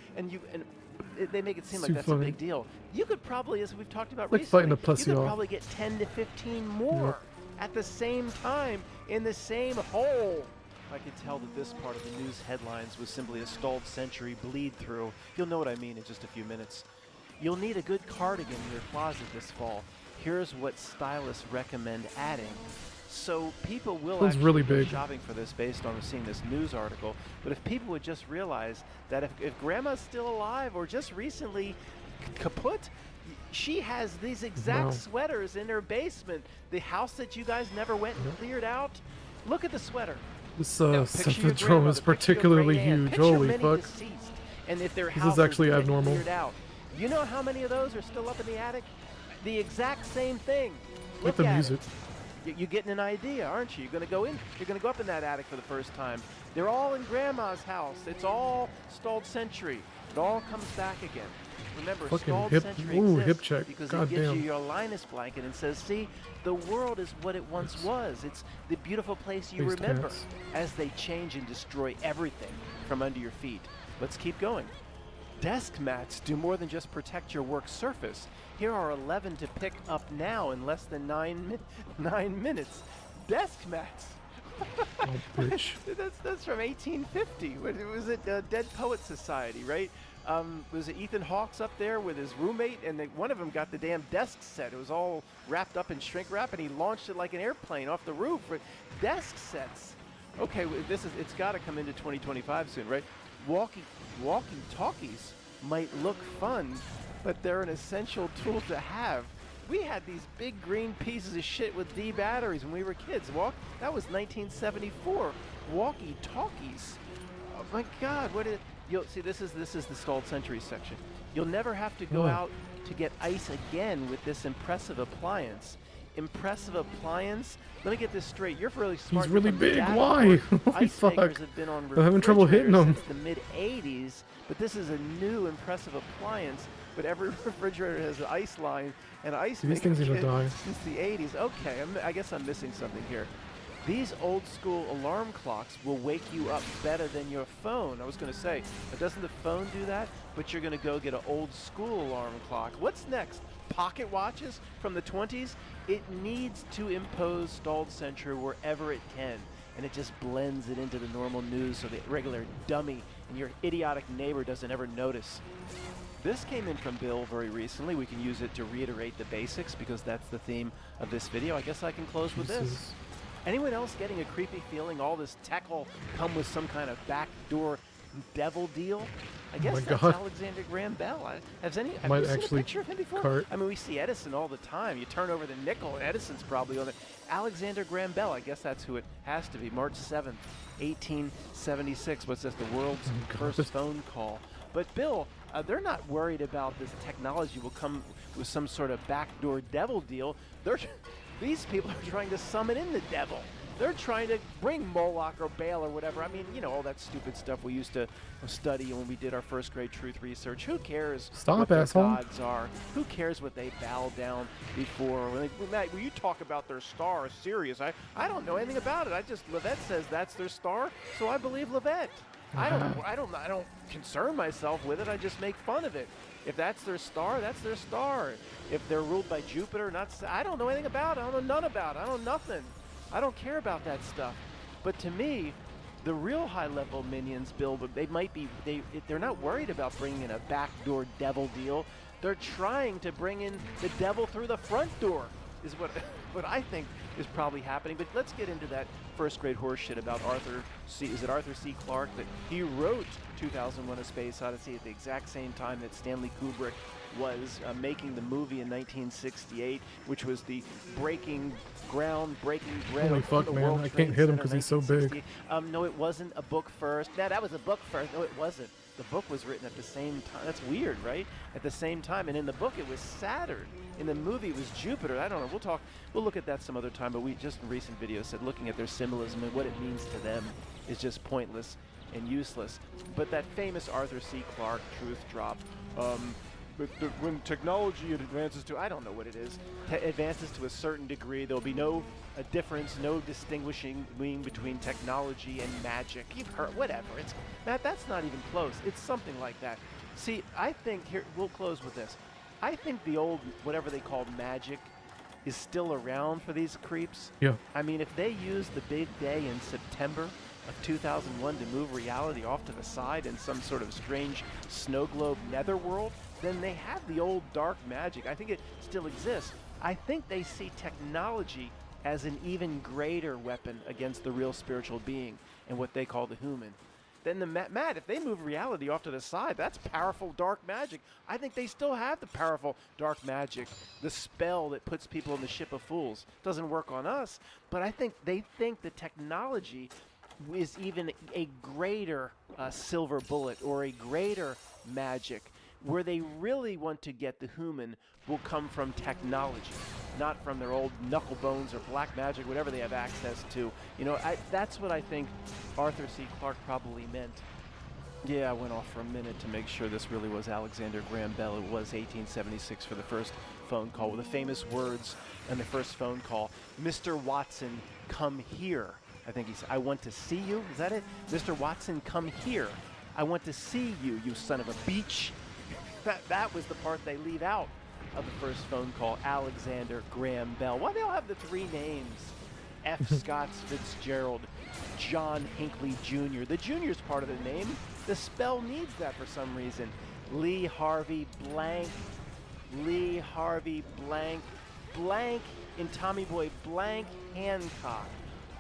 They make it seem like Too that's funny. a big deal. You could probably, as we've talked about Like recently, fighting a pussy you could off. probably get 10 to 15 more at the same time in the same hole. I could tell that this part of the news headlines was simply a stalled century bleed through. You'll know what I mean in just a few minutes. You'll need a good cardigan in your closet this fall. Here's what stylists recommend adding. So people will Feels actually really go big. shopping for this based on seeing this news article. But if people would just realize that if grandma's still alive or just recently kaput, she has these exact Wow. sweaters in her basement. The house that you guys never went and cleared out. Look at the sweater. This Now, picture your symphodrome is grandmother, picture your particularly great aunt, huge. picture Holy many fuck. deceased, and if their This is houses actually get abnormal. cleared out. You know how many of those are still up in the attic? The exact same thing. With Look the at music. it. You're getting an idea, aren't you? You're gonna go in. You're gonna go up in that attic for the first time. They're all in Grandma's house. It's all stalled century. It all comes back again. Remember, Fucking stalled hip- century ooh, exists hip check. because God it gives damn. you your Linus blanket and says, "See, the world is what it once was. It's the beautiful place you Based remember." hats. As they change and destroy everything from under your feet. Let's keep going. Desk mats do more than just protect your work surface. Here are 11 to pick up now in less than 9 minutes. Desk mats. Oh, bitch. That's from 1850. Was it Dead Poet Society, right? Was it Ethan Hawke's up there with his roommate, and one of them got the damn desk set. It was all wrapped up in shrink wrap, and he launched it like an airplane off the roof. Desk sets. Okay, it's got to come into 2025 soon, right? Walkie-talkies might look fun, but they're an essential tool to have. We had these big green pieces of shit with D batteries when we were kids. That was 1974. Walkie-talkies. Oh my God! You'll see. This is the stalled century section. You'll never have to go Oh. out to get ice again with this impressive appliance. Impressive appliance. Let me get this straight. You're really smart. He's You're really from big. Davenport. Why? Holy Ice makers fuck. have been on I'm having trouble hitting refrigerators them. since the mid-'80s, but this is a new impressive appliance. But every refrigerator has an ice line and an ice These maker things are gonna kit die. since the 80s. Okay, I guess I'm missing something here. These old school alarm clocks will wake you up better than your phone. I was going to say, but doesn't the phone do that? But you're going to go get an old school alarm clock. What's next? Pocket watches from the 20s? It needs to impose stalled century wherever it can. And it just blends it into the normal news so the regular dummy and your idiotic neighbor doesn't ever notice. This came in from Bill very recently. We can use it to reiterate the basics because that's the theme of this video. I guess I can close with this. Jesus. Anyone else getting a creepy feeling all this tech will come with some kind of backdoor devil deal? I guess my that's God. Alexander Graham Bell. Have Might you seen a actually picture of him before? cart. I mean, we see Edison all the time. You turn over the nickel, and Edison's probably on it. Alexander Graham Bell, I guess that's who it has to be. March 7th, 1876. What's this? The world's God. first phone call. But Bill, they're not worried about this technology will come with some sort of backdoor devil deal. These people are trying to summon in the devil. They're trying to bring Moloch or Baal or whatever. I mean, you know, all that stupid stuff we used to study when we did our first grade truth research. Who cares Stop, what their asshole. gods are? Who cares what they bow down before? Matt, when you talk about their star, Sirius, I don't know anything about it. Levette says that's their star, so I believe Levette. I don't concern myself with it. I just make fun of it. If that's their star, that's their star. If they're ruled by Jupiter, I don't know anything about it. I don't know none about it. I don't know nothing. I don't care about that stuff. But to me, the real high-level minions, Bill, but they're not worried about bringing in a backdoor devil deal. They're trying to bring in the devil through the front door. is what what I think is probably happening. But let's get into that first grade horse shit about Arthur C. Is it Arthur C. Clarke that he wrote 2001: A Space Odyssey at the exact same time that Stanley Kubrick was making the movie in 1968, which was the breaking bread. Holy on fuck, the man, World I Trade can't hit him Center, 'cause he's so big. 1968. No, it wasn't a book first. Yeah, that was a book first. No, it wasn't. The book was written at the same time. That's weird, right? At the same time. And in the book, it was Saturn. In the movie, it was Jupiter. I don't know. We'll look at that some other time. But we just in recent videos said looking at their symbolism and what it means to them is just pointless and useless. But that famous Arthur C. Clarke truth drop. But when technology advances to, I don't know what it is. Advances to a certain degree, there'll be a difference, no distinguishing between technology and magic. You've heard, whatever. It's Matt. That's not even close. It's something like that. See, I think here we'll close with this. I think the old whatever they called magic is still around for these creeps. Yeah. I mean, if they use the big day in September of 2001 to move reality off to the side in some sort of strange snow globe netherworld, then they have the old dark magic. I think it still exists. I think they see technology as an even greater weapon against the real spiritual being and what they call the human. Then Matt, if they move reality off to the side, that's powerful dark magic. I think they still have the powerful dark magic, the spell that puts people in the ship of fools. Doesn't work on us, but I think they think the technology is even a greater silver bullet or a greater magic. Where they really want to get the human will come from technology, not from their old knuckle bones or black magic, whatever they have access to. You know, that's what I think Arthur C. Clarke probably meant. Yeah, I went off for a minute to make sure this really was Alexander Graham Bell. It was 1876 for the first phone call with the famous words in the first phone call, "Mr. Watson, come here." I think he said, "I want to see you." Is that it? "Mr. Watson, come here. I want to see you, you son of a beach." That was the part they leave out of the first phone call, Alexander Graham Bell. Why they all have the three names? F. Scott Fitzgerald, John Hinckley Jr. The junior's part of the name. The spell needs that for some reason. Lee Harvey Blank. Lee Harvey Blank. Blank in Tommy Boy Blank Hancock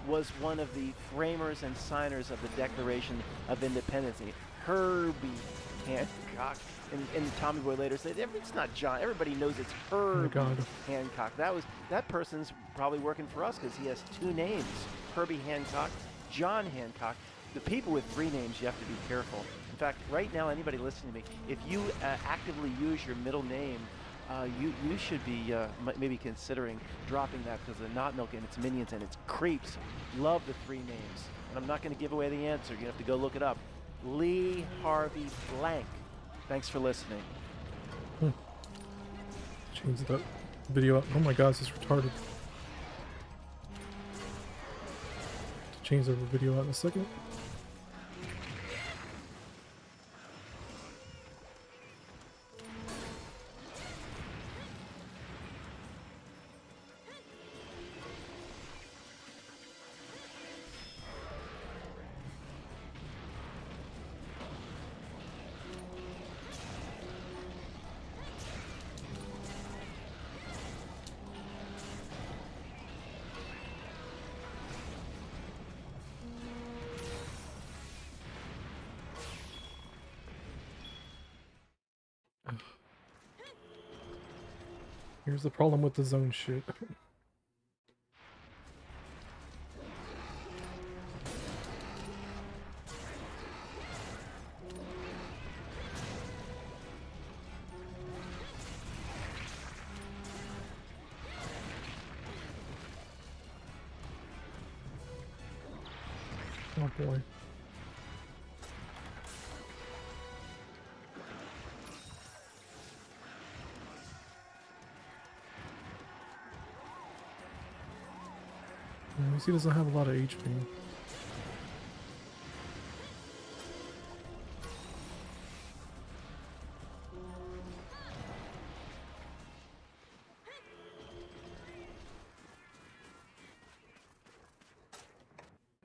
was one of the framers and signers of the Declaration of Independence. Herbie Hancock. And Tommy Boy later said, "It's not John. Everybody knows it's Herbie Hancock." That person's probably working for us because he has two names: Herbie Hancock, John Hancock. The people with three names, you have to be careful. In fact, right now, anybody listening to me, if you actively use your middle name, you should be maybe considering dropping that because the Not Milk and its minions and its creeps love the three names. And I'm not going to give away the answer. You have to go look it up. Lee Harvey Blank. Thanks for listening. Change that video up. Oh my god, this is retarded. Change the video out in a second. Here's the problem with the zone shit. Oh boy. At least he doesn't have a lot of HP.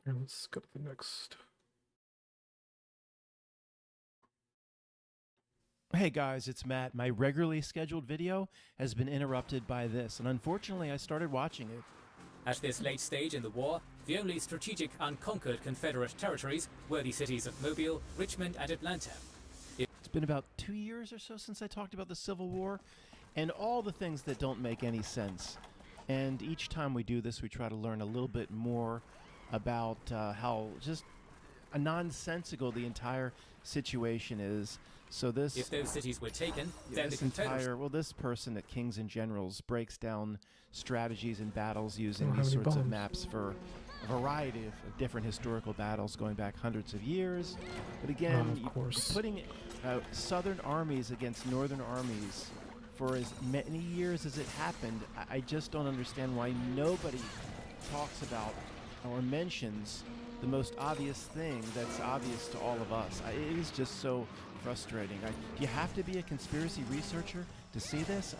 Here, let's go to the next. Hey guys, it's Matt. My regularly scheduled video has been interrupted by this, and unfortunately I started watching it. At this late stage in the war, the only strategic unconquered Confederate territories were the cities of Mobile, Richmond, and Atlanta. It's been about 2 years or so since I talked about the Civil War and all the things that don't make any sense. And each time we do this, we try to learn a little bit more about how just nonsensical the entire situation is. So this, If those cities were taken, then the this Confederacy... this person at Kings and Generals breaks down strategies and battles using Don't have these any sorts of bombs. maps for a variety of different historical battles going back hundreds of years. But again, Of course. putting Southern armies against Northern armies for as many years as it happened, I just don't understand why nobody talks about or mentions the most obvious thing that's obvious to all of us. It is just so frustrating. Do you have to be a conspiracy researcher to see this?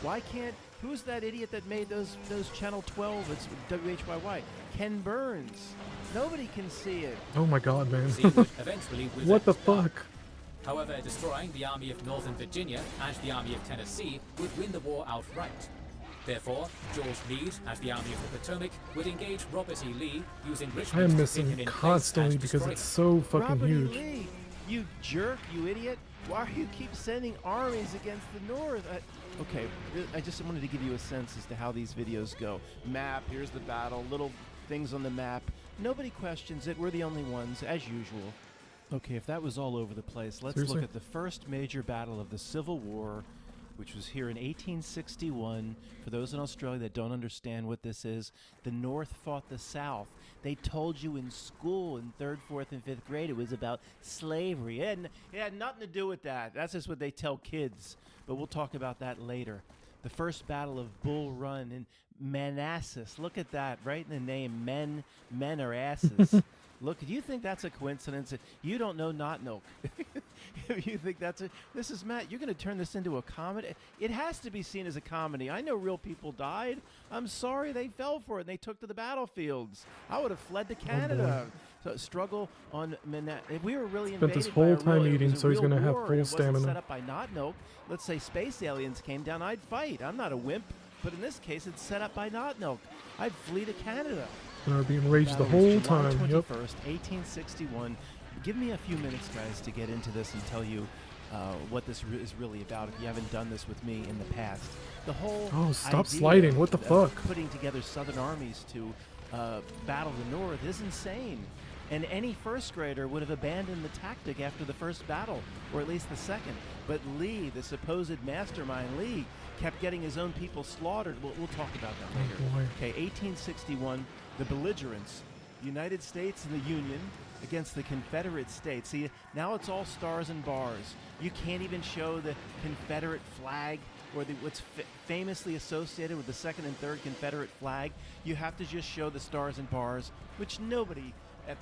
Why can't... Who's that idiot that made those Channel 12? It's WHYY. Ken Burns. Nobody can see it. Oh my god, man. would eventually wither What the to dark. fuck? However, destroying the Army of Northern Virginia and the Army of Tennessee would win the war outright. Therefore, George Meade and the Army of the Potomac would engage Robert E. Lee using I Richmond am to missing pin him it in place constantly and because destroy it's him. so fucking Robert E. huge. Lee, you jerk, you idiot. Why do you keep sending armies against the North? Okay, I just wanted to give you a sense as to how these videos go. Map, here's the battle, little things on the map. Nobody questions it. We're the only ones, as usual. Okay, if that was all over the place, let's Seriously? look at the first major battle of the Civil War, which was here in 1861. For those in Australia that don't understand what this is, the North fought the South. They told you in school in 3rd, 4th, and 5th grade it was about slavery. It had nothing to do with that. That's just what they tell kids. But we'll talk about that later. The first battle of Bull Run in Manassas. Look at that, right in the name. Men are asses. Look, do you think that's a coincidence? You don't know Not Milk. You think that's it? This is Matt. You're going to turn this into a comedy? It has to be seen as a comedy. I know real people died. I'm sorry they fell for it and they took to the battlefields. I would have fled to Canada. So struggle on if we were really Spent invaded this by a whole time real- it eating, was a so he's real gonna have war full and it wasn't stamina. set up by Not Milk. Let's say space aliens came down, I'd fight. I'm not a wimp, but in this case, it's set up by Not Milk. I'd flee to Canada. And I'd be enraged the That was whole July time. Yep. 21st, 1861. Give me a few minutes, guys, to get into this and tell you what this is really about if you haven't done this with me in the past. The whole Oh, stop idea sliding. What the of fuck? putting together Southern armies to battle the North is insane. And any first grader would have abandoned the tactic after the first battle, or at least the second. But Lee, the supposed mastermind Lee, kept getting his own people slaughtered. We'll talk about that later. boy. Okay, 1861, the belligerents, the United States and the Union against the Confederate States. See, now it's all stars and bars. You can't even show the Confederate flag or what's famously associated with the 2nd and 3rd Confederate flag. You have to just show the stars and bars, which nobody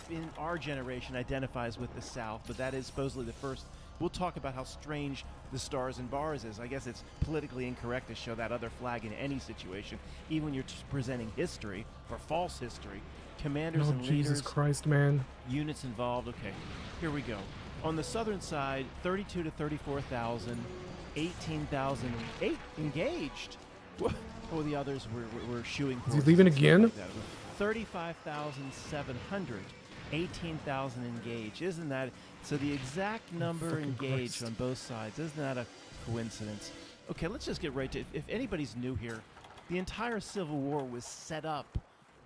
in our generation identifies with the South, but that is supposedly the first. We'll talk about how strange the stars and bars is. I guess it's politically incorrect to show that other flag in any situation, even when you're presenting history or false history. Commanders Oh, and Jesus leaders, Christ, man. units involved. Okay, here we go. On the southern side, 32 to 34,000, 18,000 engaged. Oh, the others were shooing. Is he leaving again? 35,700, 18,000 engaged. Isn't that so? The exact number Fucking engaged Christ. on both sides. Isn't that a coincidence? Okay, let's just get right to it. If anybody's new here, the entire Civil War was set up,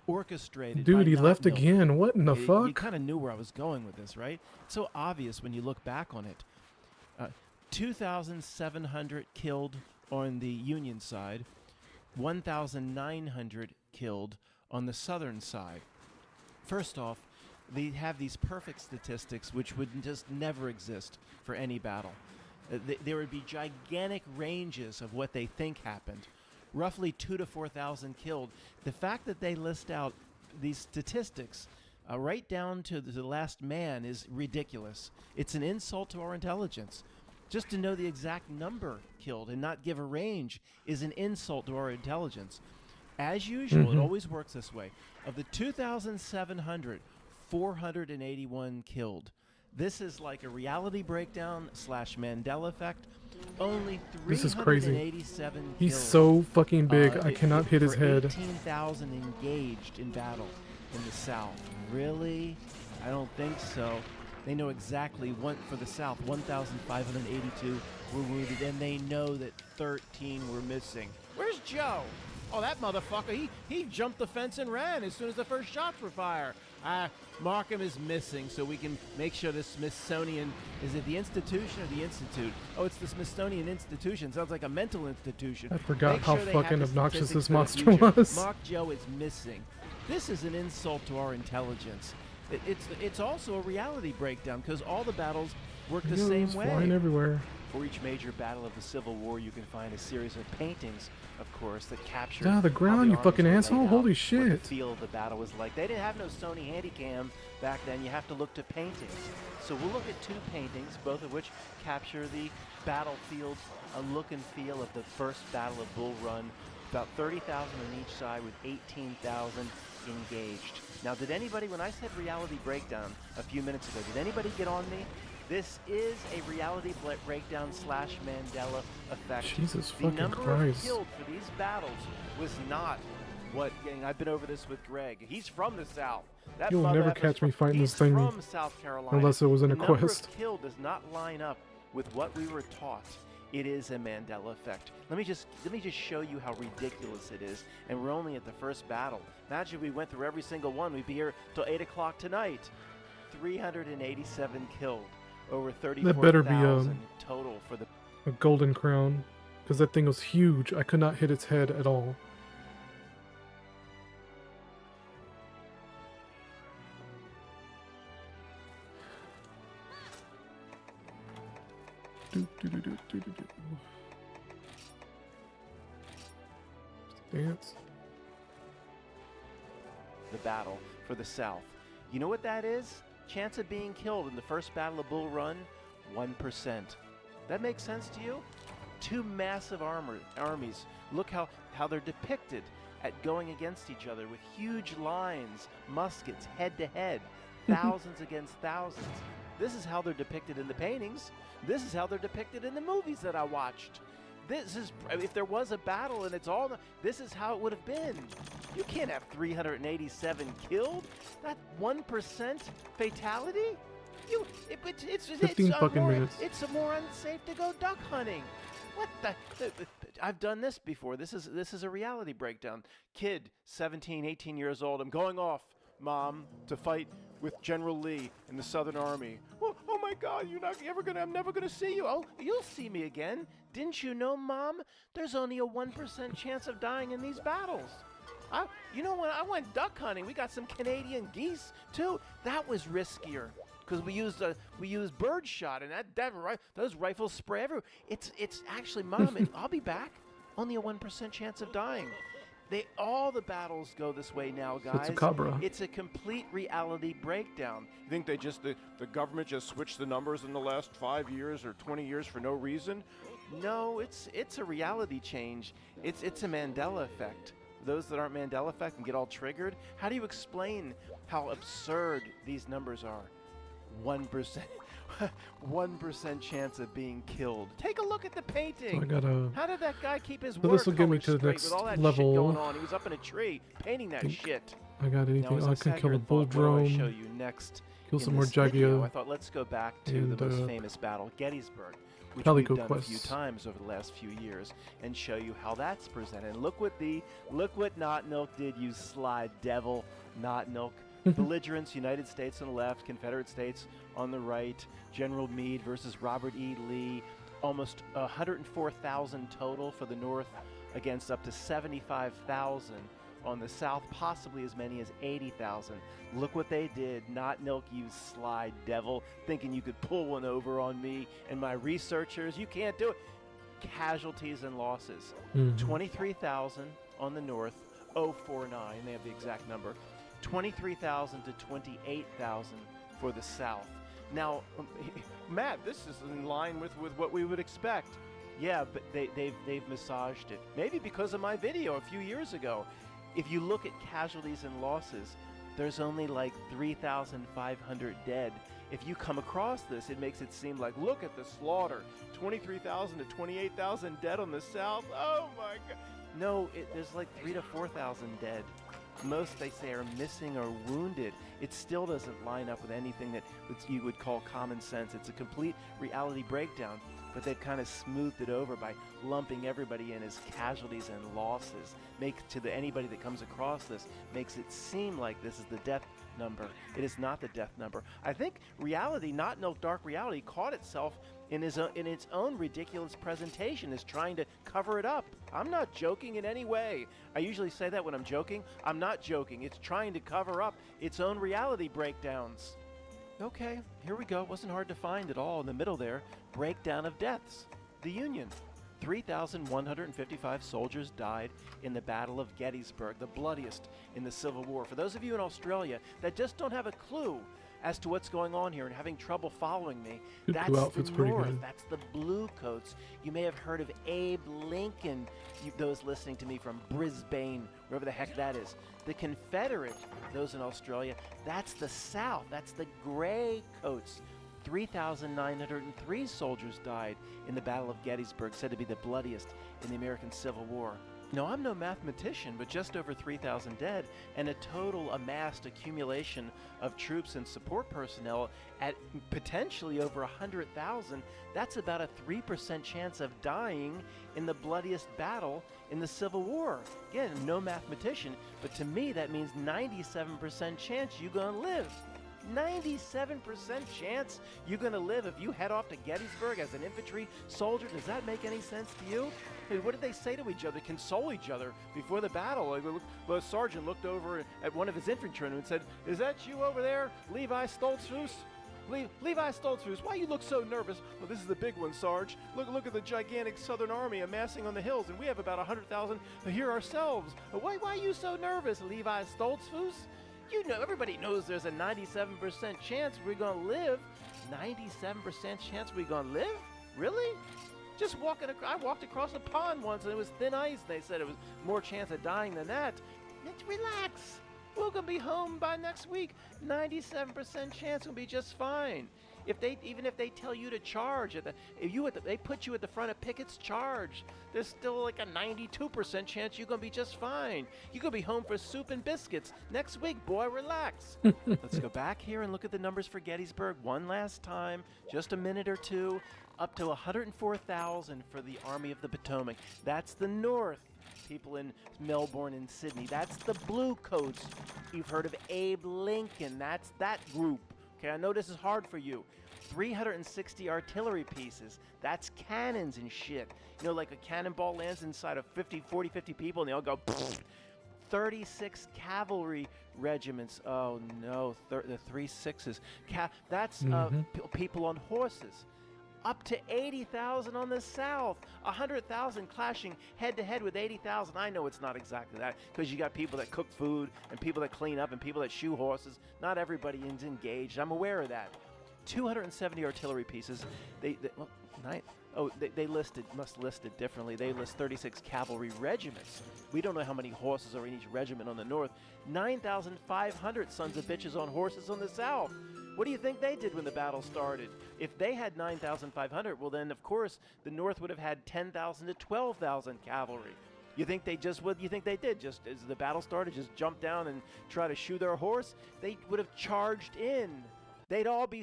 orchestrated. by Dude, he Not left Milk. again. What in the You fuck? kind of knew where I was going with this, right? It's so obvious when you look back on it. 2,700 killed on the Union side, 1,900 killed on the Southern side. First off, they have these perfect statistics which would just never exist for any battle. There would be gigantic ranges of what they think happened. Roughly 2,000 to 4,000 killed. The fact that they list out these statistics right down to the last man is ridiculous. It's an insult to our intelligence. Just to know the exact number killed and not give a range is an insult to our intelligence. As usual, it always works this way. Of the 2,700, 481 killed. This is like a reality breakdown / Mandela effect. Only This is crazy. 387 He's kills. so fucking big, I cannot hit his for head. 18,000 engaged in battle in the South. Really? I don't think so. They know exactly what for the South. 1,582 were wounded, and they know that 13 were missing. Where's Joe? Oh, that motherfucker, he jumped the fence and ran as soon as the first shots were fired. Markham is missing, so we can make sure the Smithsonian, is it the institution or the institute? Oh, it's the Smithsonian Institution. Sounds like a mental institution. I forgot Make how sure they have fucking the obnoxious statistics this for the monster future. was. Mark Joe is missing. This is an insult to our intelligence. It's also a reality breakdown because all the battles work the same way. Flying everywhere. For each major battle of the Civil War, you can find a series of paintings, of course, that capture Ah, the how ground, you armies fucking were laid asshole. out, Holy what shit. the feel of the battle was like. They didn't have no Sony Handycam back then. You have to look to paintings. So we'll look at two paintings, both of which capture the battlefield, a look and feel of the first Battle of Bull Run. About 30,000 on each side with 18,000 engaged. Now, did anybody, when I said reality breakdown a few minutes ago, did anybody get on me? This is a reality breakdown / Mandela effect. Jesus The fucking number Christ. of killed for these battles was not what, I've been over this with Greg. He's from the South. That You'll mother never effer's catch me fighting he's this thing from South Carolina. unless it was in the a number quest. of killed does not line up with what we were taught. It is a Mandela effect. Let me just show you how ridiculous it is. And we're only at the first battle. Imagine we went through every single one. We'd be here till 8 o'clock tonight. 387 killed. Over That better be 34,000 total for the a golden crown, because that thing was huge. I could not hit its head at all. Dance. battle for the South. You know what that is? Chance of being killed in the first Battle of Bull Run, 1%. That makes sense to you? Two massive armies. Look how they're depicted at going against each other with huge lines, muskets, head to head, thousands against thousands. This is how they're depicted in the paintings. This is how they're depicted in the movies that I watched. This is, if there was a battle and it's all, this is how it would have been. You can't have 387 killed. That's 1% fatality. It's 15 fucking minutes. It's more unsafe to go duck hunting. What the? I've done this before. This is a reality breakdown. Kid, 17, 18 years old. I'm going off, Mom, to fight with General Lee in the Southern Army. Oh my God, I'm never gonna see you. Oh, you'll see me again. Didn't you know, Mom? There's only a 1% chance of dying in these battles. When I went duck hunting, we got some Canadian geese too. That was riskier because we used bird shot, and those rifles spray everywhere. It's actually, Mom, I'll be back. Only a 1% chance of dying. All the battles go this way now, guys. It's a Cabra. It's a complete reality breakdown. You think the government just switched the numbers in the last 5 years or 20 years for no reason? No, it's a reality change. It's a Mandela effect. Those that aren't Mandela effect and get all triggered, how do you explain how absurd these numbers are? 1%. 1% chance of being killed. Take a look at the painting. So I gotta. How did that guy keep his So this will get me watercolors to the straight next with all that level. shit going on? He was up in a tree painting that Think shit. I got anything. Now, as Oh, I I can sat kill here a and bull thought, what do I show drone. you next Kill in some more this video? I Jagia. thought, let's go back to and, the most famous battle, Gettysburg, which Calico we've done a few quests. times over the last few years, and show you how that's presented. And look what Not Milk did, you sly devil, Not Milk. Belligerents, United States on the left, Confederate States on the right, General Meade versus Robert E. Lee, almost 104,000 total for the North against up to 75,000 on the South, possibly as many as 80,000. Look what they did. Not Milk, you sly devil, thinking you could pull one over on me and my researchers. You can't do it. Casualties and losses. 23,000 on the North, 049, they have the exact number. 23,000 to 28,000 for the South. Now, Matt, this is in line with what we would expect. Yeah, but they've massaged it. Maybe because of my video a few years ago. If you look at casualties and losses, there's only like 3,500 dead if you come across this, it makes it seem like, look at the slaughter, 23,000 to 28,000 dead on the south. Oh my God! No, there's like 3,000 to 4,000 dead. Most, they say, are missing or wounded. It still doesn't line up with anything that you would call common sense. It's a complete reality breakdown, but they've kind of smoothed it over by lumping everybody in as casualties and losses. Anybody that comes across this, makes it seem like this is the death number. It is not the death number. I think reality, Not No Dark Reality, caught itself in its own ridiculous presentation, is trying to cover it up. I'm not joking in any way. I usually say that when I'm joking. I'm not joking. It's trying to cover up its own reality breakdowns. Okay, here we go. Wasn't hard to find at all in the middle there. Breakdown of deaths. The Union. 3,155 soldiers died in the Battle of Gettysburg, the bloodiest in the Civil War. For those of you in Australia that just don't have a clue as to what's going on here and having trouble following me, that's the North. That's the Blue Coats. You may have heard of Abe Lincoln, those listening to me from Brisbane, wherever the heck that is. The Confederate, those in Australia, that's the South. That's the Gray Coats. 3,903 soldiers died in the Battle of Gettysburg, said to be the bloodiest in the American Civil War. Now, I'm no mathematician, but just over 3,000 dead and a total amassed accumulation of troops and support personnel at potentially over 100,000. That's about a 3% chance of dying in the bloodiest battle in the Civil War. Again, no mathematician, but to me that means 97% chance you're gonna live. 97% chance you're going to live if you head off to Gettysburg as an infantry soldier. Does that make any sense to you? Hey, what did they say to each other, console each other before the battle? Like, the sergeant looked over at one of his infantrymen and said, "Is that you over there, Levi Stoltzfus? Levi Stoltzfus, why you look so nervous?" "Well, this is the big one, Sarge. Look at the gigantic Southern Army amassing on the hills, and we have about 100,000 here ourselves. Why are you so nervous, Levi Stoltzfus? You know, everybody knows there's a 97% chance we're going to live. 97% chance we're going to live? Really? Just I walked across a pond once and it was thin ice. They said it was more chance of dying than that. Let's relax. We're going to be home by next week. 97% chance we'll be just fine. Even if they tell you to charge, they put you at the front of pickets, charge. There's still like a 92% chance you're going to be just fine. You're going to be home for soup and biscuits next week, boy, relax. Let's go back here and look at the numbers for Gettysburg one last time, just a minute or two. Up to 104,000 for the Army of the Potomac. That's the North. People in Melbourne and Sydney. That's the Blue Coats. You've heard of Abe Lincoln. That's that group. Okay, I know this is hard for you. 360 artillery pieces. That's cannons and shit. You know, like a cannonball lands inside of 40, 50 people and they all go 36 cavalry regiments. Oh no, the 3 6s. That's people on horses. Up to 80,000 on the South. 100,000 clashing head-to-head with 80,000. I know it's not exactly that, because you got people that cook food and people that clean up and people that shoe horses. Not everybody is engaged. I'm aware of that. 270 artillery pieces. They must list it differently. They list 36 cavalry regiments. We don't know how many horses are in each regiment on the North. 9,500 sons of bitches on horses on the South. What do you think they did when the battle started? If they had 9,500, well then, of course, the North would have had 10,000 to 12,000 cavalry. You think they did? Just as the battle started, just jump down and try to shoe their horse? They would have charged in. They'd all be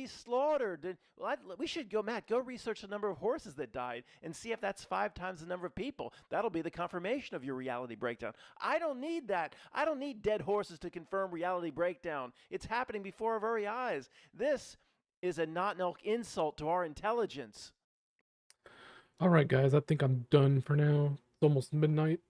slaughtered. We should go, Matt, go research the number of horses that died and see if that's 5 times the number of people. That'll be the confirmation of your reality breakdown. I don't need that. I don't need dead horses to confirm reality breakdown. It's happening before our very eyes. This is a not an insult to our intelligence. All right, guys, I think I'm done for now. It's almost midnight.